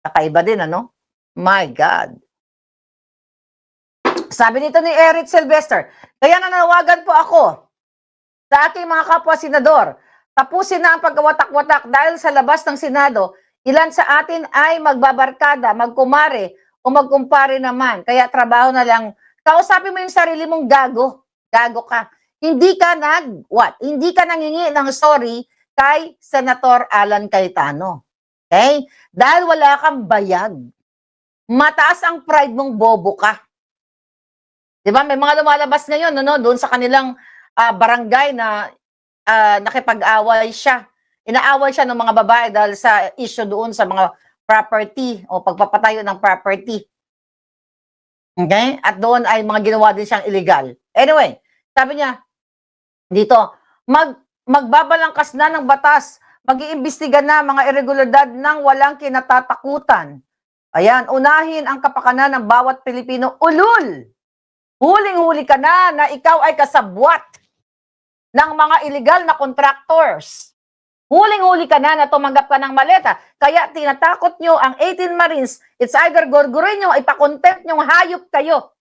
Kakaiba din, ano? My God. Sabi nito ni Eric Sylvester, kaya nanawagan po ako sa aking mga kapwa senador, tapusin na ang pagkawatak-watak dahil sa labas ng Senado, ilan sa atin ay magbabarkada, magkumare, o magkumpare naman. Kaya trabaho na lang. Kausapin mo yung sarili mong gago. Gago ka. Hindi ka Hindi ka nangingi ng sorry kay Senator Alan Cayetano. Okay? Dahil wala kang bayag. Mataas ang pride mong bobo ka. Diba? May mga lumalabas ngayon, doon sa kanilang barangay na nakipag-away siya Inaaway siya ng mga babae dahil sa issue doon sa mga property o pagpapatayo ng property. Okay? At doon ay mga ginawa din siyang illegal. Anyway, sabi niya, dito, magbabalangkas na ng batas, mag-iimbestiga na mga irregularidad ng walang kinatatakutan. Ayan, unahin ang kapakanan ng bawat Pilipino. Ulul! Huling-huli ka na ikaw ay kasabwat ng mga illegal na contractors. Huling-huli ka na tumanggap ka ng maleta. Kaya tinatakot nyo ang 18 Marines, it's either gorgorin nyo, ipakontempt nyo, hayop kayo.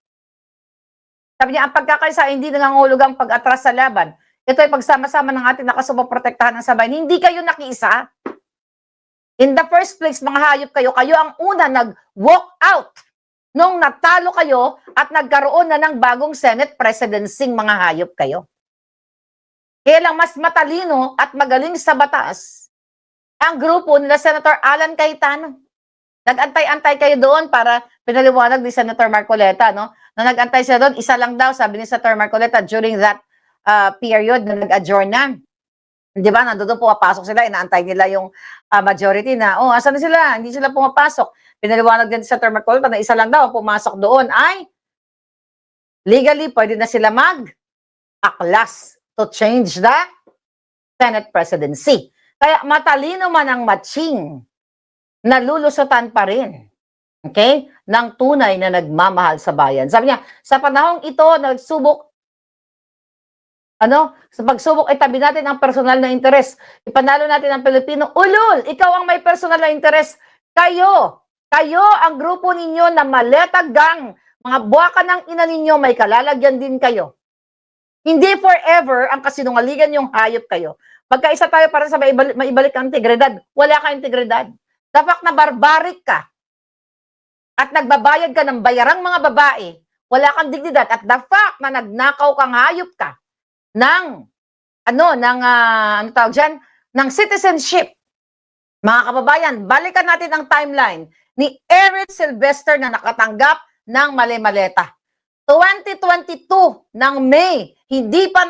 Sabi niya, ang pagkakaisa hindi nangangulog ang pag-atras sa laban. Ito ay pagsama-sama ng ating nakasuportektahan ng sabay. Hindi kayo nakiisa. In the first place, mga hayop kayo, kayo ang una nag-walk out nung natalo kayo at nagkaroon na ng bagong Senate presidency, mga hayop kayo. Kaya lang mas matalino at magaling sa batas ang grupo nila Senator Alan Cayetano. Nag-antay-antay kayo doon para pinaliwanag ni Senator Marcoleta, no? Na nag-antay siya doon, isa lang daw, sabi ni Senator Marcoleta, during that period na nag-adjourn na. Di ba? Nandoon pumapasok sila, inaantay nila yung majority na, oh, asan na sila? Hindi sila pumapasok. Pinaliwanag din ni Senator Marcoleta na isa lang daw pumasok doon ay legally pwede na sila mag-aklas to change the Senate presidency. Kaya matalino man ang matching, nalulusutan pa rin, okay, ng tunay na nagmamahal sa bayan. Sabi niya, sa panahong ito, sa pagsubok ay tabi natin ang personal na interes. Ipanalo natin ang Pilipino. Ulul, ikaw ang may personal na interes. Kayo ang grupo ninyo na maleta gang, mga buwaka ng ina ninyo, may kalalagyan din kayo. Hindi forever ang kasinungalingan yung hayop kayo. Pagkaisa tayo para sa maibalik ang integridad, wala ka integridad. Dapat na barbaric ka at nagbabayad ka ng bayarang mga babae, wala kang dignidad. At the fact na nagnakaw kang hayop ka ng ng citizenship. Mga kababayan, balikan natin ang timeline ni Eric Sylvester na nakatanggap ng mali-maleta. 2022 ng May, hindi pa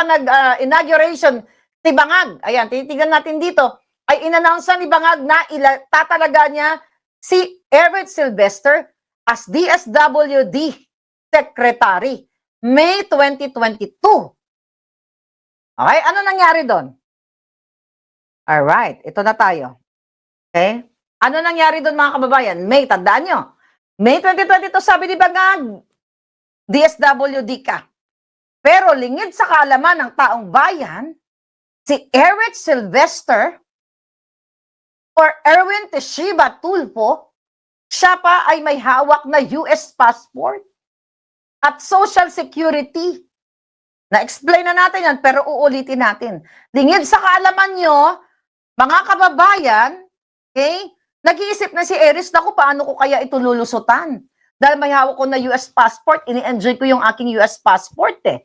nag-inauguration si Bangag. Ayan, tinitingnan natin dito. Ay inannounce ni Bangag na tatalaga niya si Eric Sylvester as DSWD Secretary. May 2022. Okay, ano nangyari doon? Alright, ito na tayo. Okay? Ano nangyari doon, mga kababayan? May, tandaan nyo. May 2022, sabi ni Bangag, DSWD ka. Pero lingid sa kaalaman ng taong bayan, si Eric Sylvester or Erwin Teshiba Tulfo, siya pa ay may hawak na US passport at Social Security. Na-explain na natin yan, pero uulitin natin. Lingid sa kaalaman nyo, mga kababayan, okay, nag-iisip na si Eris, naku, paano ko kaya ito lulusutan? Dahil may hawak ko na US passport, ini-enjoy ko yung aking US passport eh.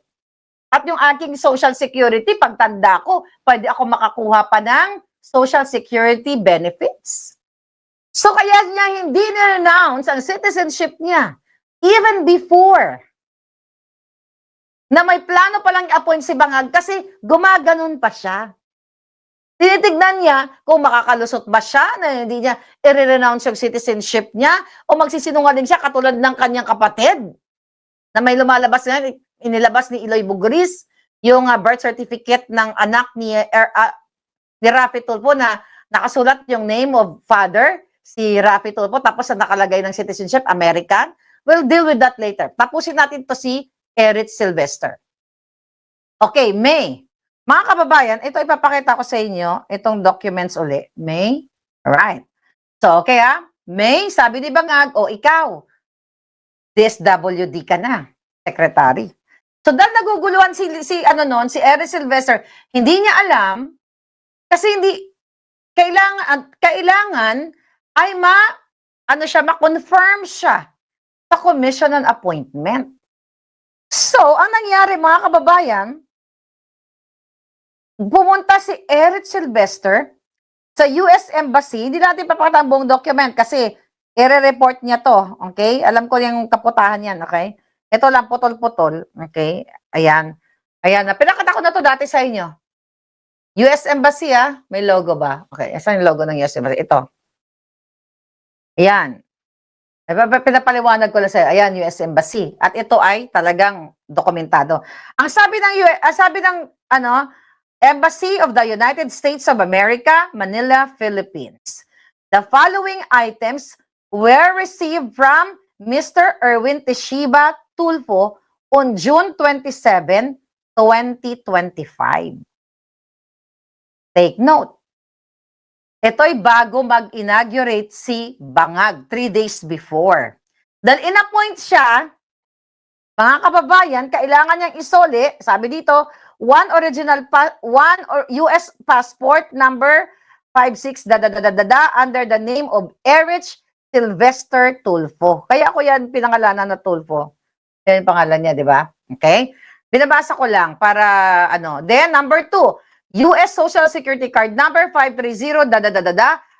At yung aking Social Security, pagtanda ko, pwede ako makakuha pa ng Social Security benefits. So kaya niya hindi na-announce ang citizenship niya, even before na may plano palang i-appoint si Bangag kasi gumaganon pa siya. Tinitignan niya kung makakalusot ba siya na hindi niya i-renounce yung citizenship niya o magsisinungaling siya katulad ng kanyang kapatid na may lumalabas na inilabas ni Eloy Bugris yung birth certificate ng anak ni Raffy Tulfo na nakasulat yung name of father, si Raffy Tulfo, tapos na nakalagay ng citizenship, American. We'll deal with that later. Tapusin natin to si Eric Sylvester. Okay, May. Mga kababayan, ito ipapakita ko sa inyo, itong documents uli. May, alright. So, okay ha? May, sabi ni Bangag, o ikaw, DSWD ka na, secretary. So, dahil naguguluhan si Eric Sylvester, hindi niya alam, kasi hindi, kailangan ay ma-confirm siya sa commission on appointment. So, ang nangyari, mga kababayan, pumunta si Eric Sylvester sa US Embassy. Hindi natin papakita ang buong document kasi i-report niya to. Okay? Alam ko yung kaputahan yan. Okay? Ito lang, putol-putol. Okay? Ayan. Ayan. Pinakita ko na to dati sa inyo. US Embassy, may logo ba? Okay, saan yung logo ng US Embassy? Ito. Ayan. Pinapaliwanag ko lang sa'yo. Ayan, US Embassy. At ito ay talagang dokumentado. Ang sabi ng Embassy of the United States of America, Manila, Philippines. The following items were received from Mr. Erwin Teshiba Tulfo on June 27, 2025. Take note. Ito'y bago mag-inaugurate si Bangag 3 days before. Dahil in-appoint siya, mga kababayan, kailangan niyang isoli, sabi dito, one US passport number 56 under the name of Erich Sylvester Tulfo. Kaya ako yan pinangalanan na Tulfo. Yan yung pangalan niya, di ba? Okay? Binabasa ko lang para Then number 2, US Social Security Card number 530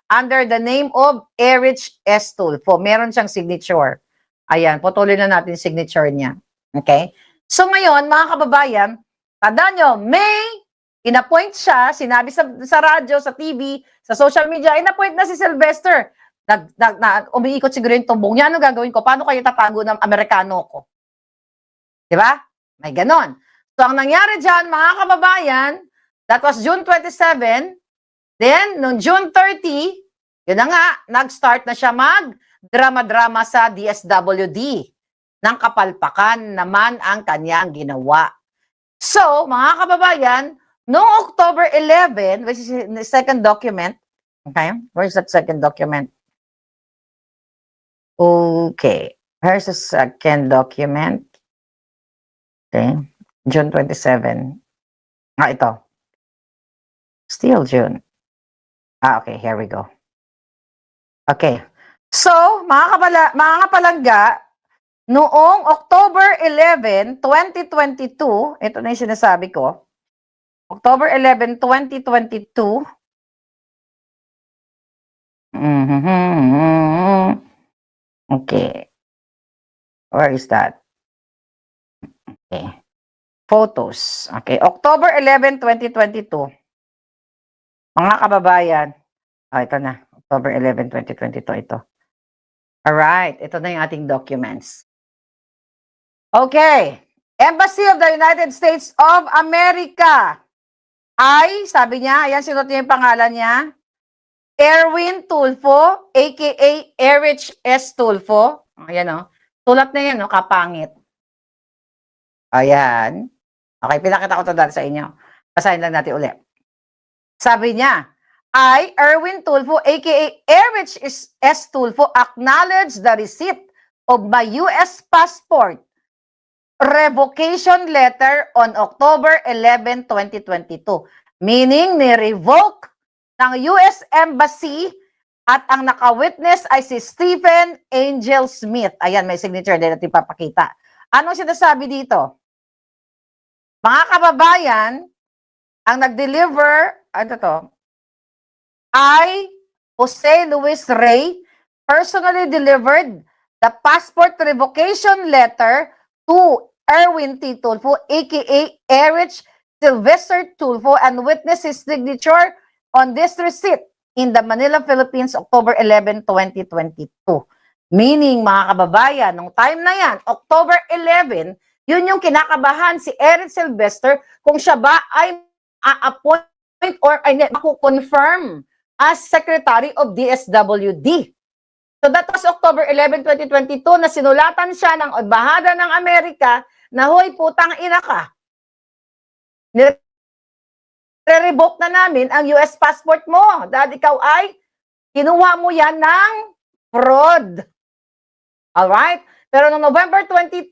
under the name of Erich S. Tulfo. Meron siyang signature. Ayan, putulin na natin signature niya. Okay? So ngayon, mga kababayan, tandaan nyo, May, in-appoint siya, sinabi sa radyo, sa TV, sa social media, in-appoint na si Sylvester. Umiikot siguro yung tumbong niya, ano gagawin ko? Paano kayo tatago ng Amerikano ko? Di ba? May ganon. So ang nangyari dyan, mga kababayan, that was June 27. Then, noong June 30, yun na nga, nag-start na siya mag-drama-drama sa DSWD. Nang kapalpakan naman ang kanyang ginawa. So, mga kababayan, noong October 11, which is the second document, okay, where's that second document? Okay, here's the second document. Okay, June 27. Ito. Still June. Okay, here we go. Okay. So, mga kapalangga, noong October 11, 2022, ito na yung sinasabi ko, October 11, 2022, okay. Where is that? Okay. Photos. Okay. October 11, 2022. Mga kababayan, ito na. October 11, 2022, ito. Alright, ito na yung ating documents. Okay. Embassy of the United States of America. Ay, sabi niya, ayan, sinuot niya yung pangalan niya. Erwin Tulfo, aka Erich S. Tulfo. Ayan o. Sulat na yan, kapangit. Ayan. Okay, pinakita ko ito dahil sa inyo. Basahin lang natin ulit. Sabi niya, I, Erwin Tulfo, aka Erich S. Tulfo, acknowledge the receipt of my U.S. passport revocation letter on October 11, 2022. Meaning, ni-revoke ng U.S. Embassy at ang naka-witness ay si Stephen Angel Smith. Ayan, may signature din natin papakita. Anong sinasabi dito? Mga kababayan, ang nag-deliver, I, Jose Luis Rey, personally delivered the passport revocation letter to Erwin T. Tulfo, aka Erich Sylvester Tulfo, and witnessed his signature on this receipt in the Manila, Philippines, October 11, 2022. Meaning, mga kababayan, nung time na yan, October 11, yun yung kinakabahan si Erich Sylvester kung siya ba ay a-appoint or makukonfirm as Secretary of DSWD. So that was October 11, 2022 na sinulatan siya ng Embahada ng Amerika na, hoy, putang ina ka. Nire-revoke na namin ang US passport mo dahil ikaw ay kinuha mo yan ng fraud. Alright? Pero noong November 22,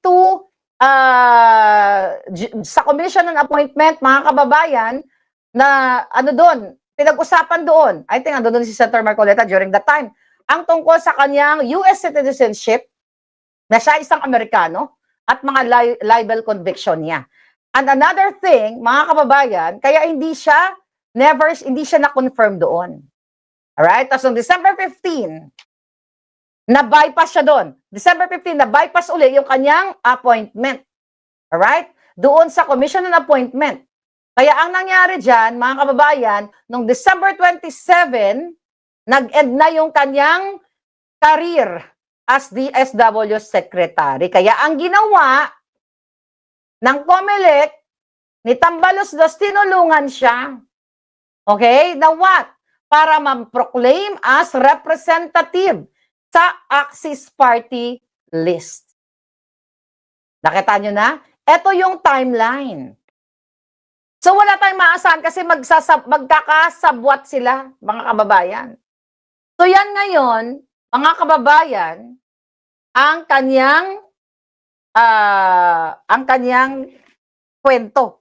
sa commission ng appointment, mga kababayan, na doon, pinag-usapan doon, I think doon si Senator Marcoleta during that time, ang tungkol sa kanyang US citizenship, na siya isang Amerikano, at mga libel conviction niya. And another thing, mga kababayan, kaya hindi siya na-confirm doon. Alright? Tapos noong December 15, na-bypass siya doon. December 15, na-bypass uli yung kanyang appointment. Alright? Doon sa commission ng appointment. Kaya ang nangyari dyan, mga kababayan, noong December 27, nag-end na yung kanyang career as DSW Secretary. Kaya ang ginawa ng COMELEC, ni Tambalos Dos, tinulungan siya. Okay? Na what? Para ma-proclaim as representative sa Axis Party list. Nakita nyo na? Ito yung timeline. So wala tayong maasahan kasi magkakasabwat sila, mga kababayan. So yan ngayon, mga kababayan, ang kanyang kwento.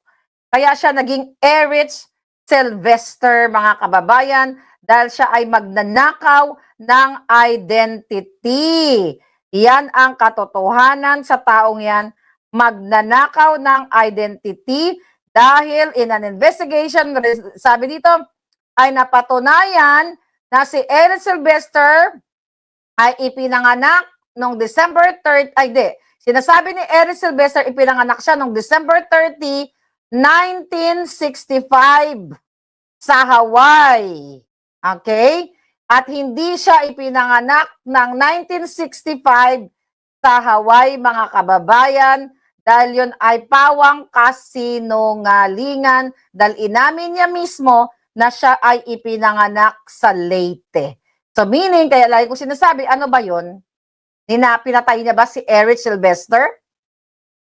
Kaya siya naging Erich Sylvester, mga kababayan, dahil siya ay magnanakaw ng identity. Yan ang katotohanan sa taong yan, magnanakaw ng identity dahil in an investigation, sabi dito, ay napatunayan na si Erich Sylvester ay ipinanganak noong December 3rd, sinasabi ni Erich Sylvester ipinanganak siya noong December 30, 1965 sa Hawaii. Okay? At hindi siya ipinanganak ng 1965 sa Hawaii, mga kababayan, dahil yun ay pawang kasinungalingan, dahil inamin niya mismo na siya ay ipinanganak sa Leyte. So meaning, kaya lagi ko sinasabi, ano ba yun? Pinatay niya ba si Erich Sylvester?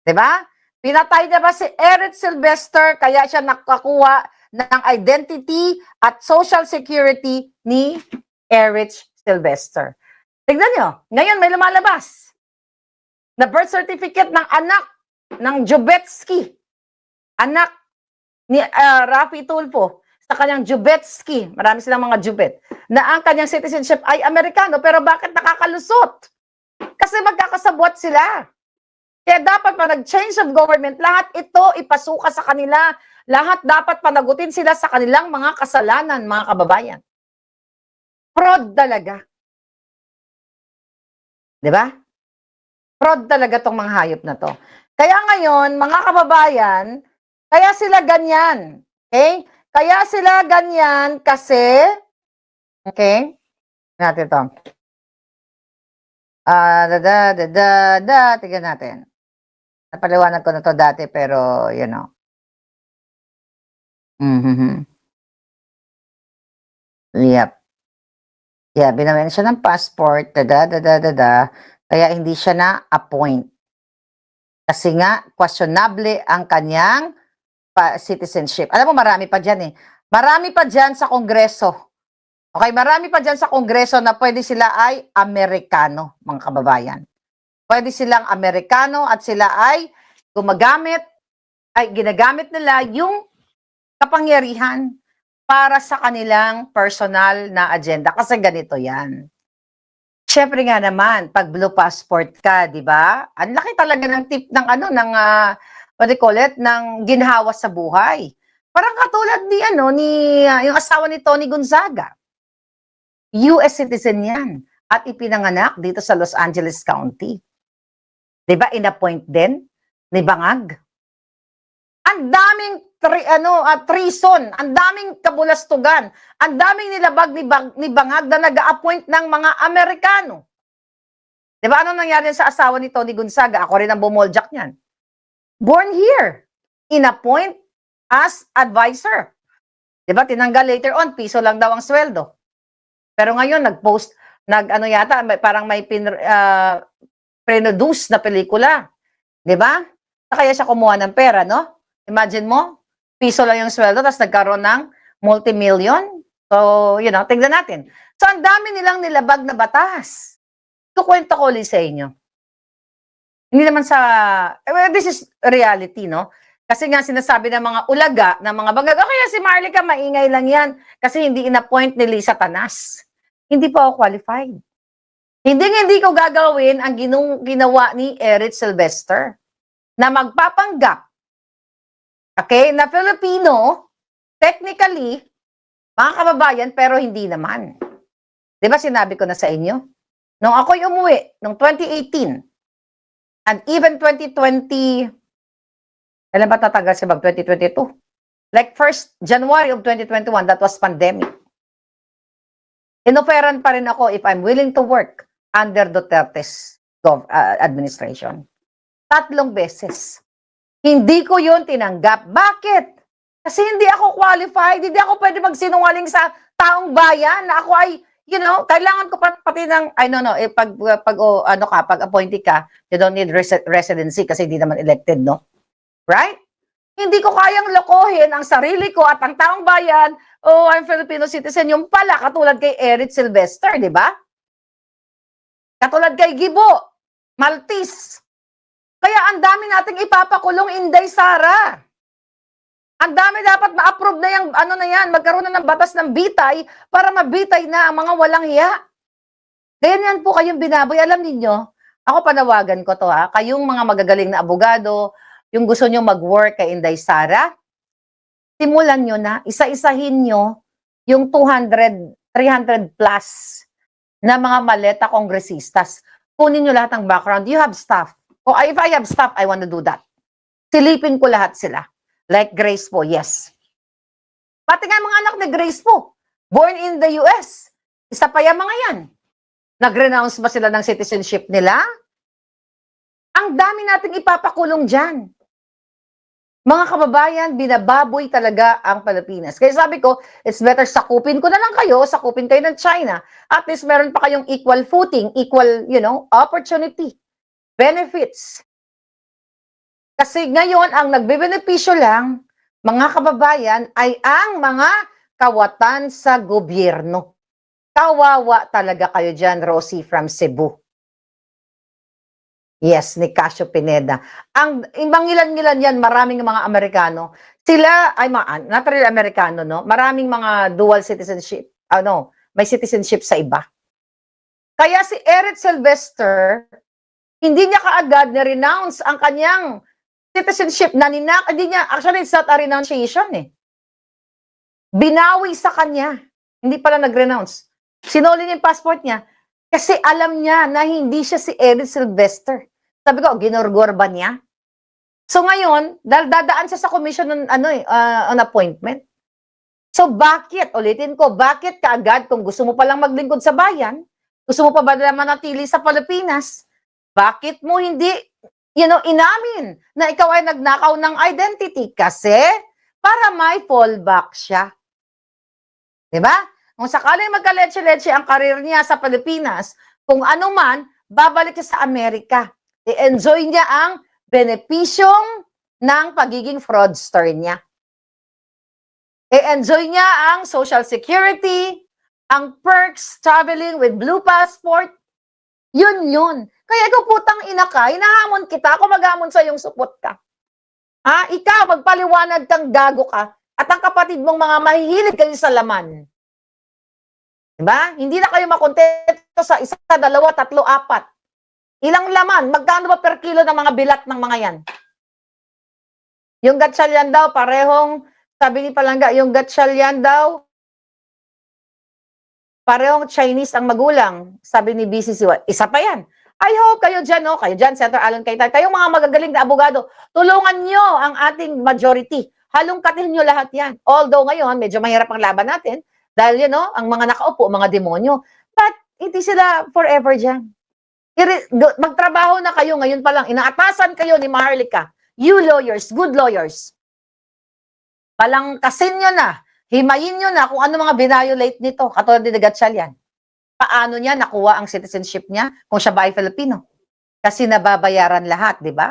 Diba? Pinatay niya ba si Erich Sylvester kaya siya nakakuha ng identity at social security ni Erich Sylvester? Tignan nyo, ngayon may lumalabas na birth certificate ng anak ng Jubetsky. Anak ni Rafi Tulfo sa kanyang Jubetsky, marami silang mga Jubet, na ang kanyang citizenship ay Amerikano, pero bakit nakakalusot? Kasi magkakasabwat sila. Kaya dapat pa nag-change of government, lahat ito ipasuka sa kanila. Lahat dapat panagutin sila sa kanilang mga kasalanan, mga kababayan. Fraud talaga. Diba? Fraud talaga tong mga hayop na to. Kaya ngayon, mga kababayan, kaya sila ganyan. Okay? Kaya sila ganyan kasi, okay? Natin to. Tignan natin. Napaliwanag ko na to dati, pero, you know. Yep. Yeah, binawian siya ng passport, kaya hindi siya na-appoint. Kasi nga, questionable ang kanyang citizenship. Alam mo, marami pa dyan eh. Marami pa dyan sa Kongreso. Okay, marami pa dyan sa Kongreso na pwede sila ay Amerikano, mga kababayan. Pwede silang Amerikano at sila ay ginagamit nila yung kapangyarihan para sa kanilang personal na agenda. Kasi ganito yan. Siyempre nga naman, pag blue passport ka, di ba? Ang laki talaga ng tip ng what do you call it, ng ginhawa sa buhay. Parang katulad ni yung asawa ni Tony Gonzaga. US citizen yan. At ipinanganak dito sa Los Angeles County. Di ba? Inappoint din ni Bangag. Ang daming treason, ang daming kabulastugan, ang daming nilabag ni Bangag na nag-a-appoint ng mga Amerikano. Diba ano nangyari sa asawa ni Tony Gonzaga? Ako rin ang bumoljak niyan. Born here, in-appoint as advisor. Diba tinanggal later on, piso lang daw ang sweldo. Pero ngayon, parang may produce na pelikula. Diba? Kaya siya kumuha ng pera, no? Imagine mo, piso lang yung sweldo, tapos nagkaroon ng multi-million. So, tignan natin. So, ang dami nilang nilabag na batas. Kukwento ko ulit sa inyo. Hindi naman this is reality, no? Kasi nga sinasabi ng mga ulaga, ng mga bagag, kaya si Marlica, maingay lang yan. Kasi hindi in-appoint ni Lisa Tanas. Hindi po ako qualified. Hindi ko gagawin ang ginawa ni Erich Sylvester na magpapanggap, okay, na Filipino, technically, mga kababayan, pero hindi naman. Di ba sinabi ko na sa inyo? Nung ako'y umuwi, nung 2018, and even 2020, alam ba tatagal siya 2022? Like 1st January of 2021, that was pandemic. Inoferan pa rin ako if I'm willing to work under Duterte's administration. 3 beses. Hindi ko yun tinanggap. Bakit? Kasi hindi ako qualified, hindi ako pwede magsinungaling sa taong bayan na ako ay, kailangan ko pati ng, pag appointee ka, you don't need residency kasi hindi naman elected, no? Right? Hindi ko kayang lokohin ang sarili ko at ang taong bayan, I'm Filipino citizen, yung pala, katulad kay Eric Sylvester, di ba? Katulad kay Gibo, Maltese. Kaya ang dami nating ipapakulong, Inday Sara. Ang dami dapat ma-approve na yung, magkaroon na ng batas ng bitay para mabitay na ang mga walang hiya. Ganyan po kayong binaboy. Alam niyo, ako panawagan ko to ha, kayong mga magagaling na abogado, yung gusto nyo mag-work kay Inday Sara, simulan nyo na, isa-isahin nyo yung 200, 300 plus na mga maleta kongresistas. Kunin nyo lahat ng background. You have staff. If I have staff, I want to do that. Silipin ko lahat sila. Like Grace po, yes. Pati nga mga anak ni Grace po, born in the US. Isa pa yung mga yan. Nag-renounce ba sila ng citizenship nila? Ang dami nating ipapakulong dyan. Mga kababayan, binababoy talaga ang Pilipinas. Kaya sabi ko, it's better sakupin ko na lang kayo, sakupin kayo ng China. At least meron pa kayong equal footing, equal, opportunity, benefits. Kasi ngayon, ang nagbebenepisyo lang, mga kababayan, ay ang mga kawatan sa gobyerno. Kawawa talaga kayo dyan, Rosie from Cebu. Yes, ni Casio Pineda. Ang ibang ilan-ilan yan, maraming mga Amerikano. Sila, ay not really Amerikano, no? Maraming mga dual citizenship, may citizenship sa iba. Kaya si Eric Sylvester, hindi niya kaagad na-renounce ang kanyang citizenship na hindi niya, actually it's not a renunciation eh. Binawi sa kanya. Hindi pala nag-renounce. Sinuli niya yung passport niya kasi alam niya na hindi siya si Eric Sylvester. Sabi ko, ginorgor ba niya? So ngayon, dadaan siya sa commission ng on appointment. So bakit, ulitin ko, bakit kaagad kung gusto mo palang maglingkod sa bayan, gusto mo pa ba na manatili sa Pilipinas, bakit mo hindi, inamin na ikaw ay nagnakaw ng identity? Kasi para may fallback siya. Diba? Kung sakaling magka-leche-leche ang karir niya sa Pilipinas, kung ano man, babalik siya sa Amerika. I-enjoy niya ang benepisyong ng pagiging fraudster niya. I-enjoy niya ang social security, ang perks, traveling with blue passport. Yun. Kaya ikaw putang ina ka, hinahamon kita, ako maghamon sa iyong supot ka. Ikaw, magpaliwanag kang gago ka, at ang kapatid mong mga mahihilig kayo sa laman. Diba? Hindi na kayo makontento sa 1, 2, 3, 4. Ilang laman? Magkano ba per kilo ng mga bilat ng mga yan? Yung gatsalyan daw, parehong, sabi ni Palangga, yung gatsalyan daw, parehong Chinese ang magulang, sabi ni BCC. Isa pa yan. I hope kayo dyan, kayo dyan, Senator Alan Cayetano, kayong mga magagaling na abogado, tulungan nyo ang ating majority. Halongkatin nyo lahat yan. Although ngayon, medyo mahirap ang laban natin, dahil ang mga nakaupo, mga demonyo. But, hindi sila forever dyan. Magtrabaho na kayo ngayon pa lang. Inaatasan kayo ni Maharlika. You lawyers, good lawyers. Palangkasin nyo na, himayin nyo na kung ano mga violate nito, katulad ni Gatchalian. Paano niya nakuha ang citizenship niya kung siya ba ay Filipino? Kasi nababayaran lahat, di ba?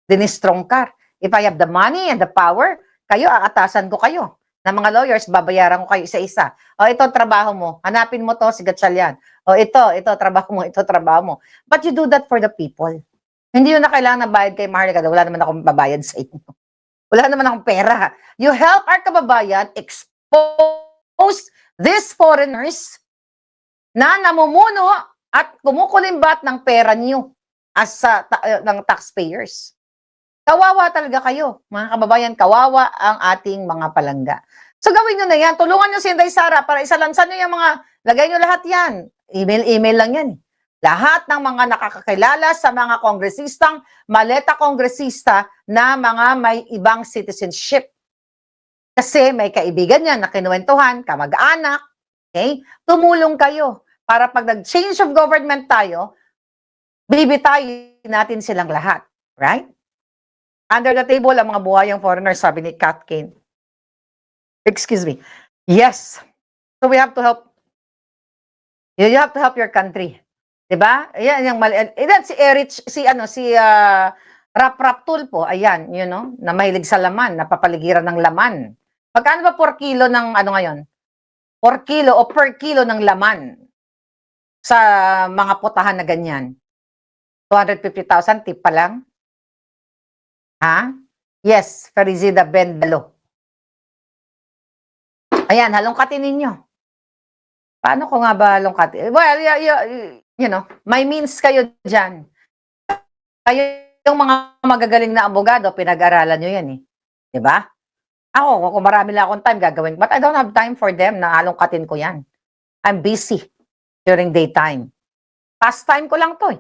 Dinistrong car. If I have the money and the power, kayo, aatasan ko kayo. Na mga lawyers, babayaran ko kayo isa-isa. Ito trabaho mo. Hanapin mo to si Gatchalian. Ito trabaho mo, ito trabaho mo. But you do that for the people. Hindi yun na kailangan na bayad kay Maharlika. Wala naman akong babayad sa inyo. Wala naman akong pera. You help our kababayan expose these foreigners na namumuno at kumukulimbat ng pera niyo as ng taxpayers. Kawawa talaga kayo, mga kababayan. Kawawa ang ating mga palangga. So gawin nyo na yan. Tulungan nyo si Inday Sara para isalansan nyo yung mga, lagay nyo lahat yan. Email lang yan. Lahat ng mga nakakakilala sa mga kongresistang, maleta kongresista na mga may ibang citizenship. Kasi may kaibigan niya na kinuwentuhan, kamag-anak, okay? Tumulong kayo para pag nag-change of government tayo, bibitayin natin silang lahat, right? Under the table, ang mga buhayang foreigners, sabi ni Kat Kane. Excuse me. Yes. So we have to help. You have to help your country. 'Di ba? Ayan yung mali. Ayan si Erich, si Rap Tulpo, ayan, you know, na mahilig sa laman, napapaligiran ng laman. Magkano ba per kilo ng ano ngayon? Per kilo o per kilo ng laman sa mga putahan na ganyan? 250,000 tip pa lang? Ha? Yes, Ferizida Bendalo. Ayan, halongkatin ninyo. Paano ko nga ba halongkatin? Well, you know, may means kayo dyan. Kayo yung mga magagaling na abogado, pinag-aralan nyo yan eh. Diba? Ako, kung marami lang akong time, gagawin. But I don't have time for them na halongkatin ko yan. I'm busy during daytime. Pastime ko lang to eh.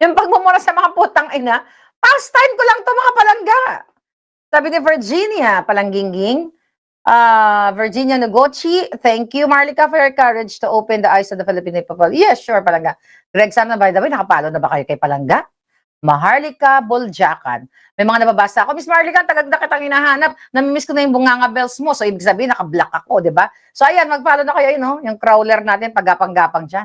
Yung pagmumura sa mga putang ina, pastime ko lang to mga palangga. Sabi ni Virginia, palangginging, Virginia Nogochi, thank you, Marlica, for your courage to open the eyes of the Filipino people. Yes, sure, palangga. Greg, sana by the way, nakapalo na ba kayo kay palangga? Maharlika Boljakan. May mga nababasa ako, Miss Marlica, tagad na kitang hinahanap. Namimiss ko na yung bunganga bells mo. So, ibig sabihin, naka-block ako, di ba? So, ayan, mag-follow na kayo, you know, yung crawler natin, pagapang-gapang dyan.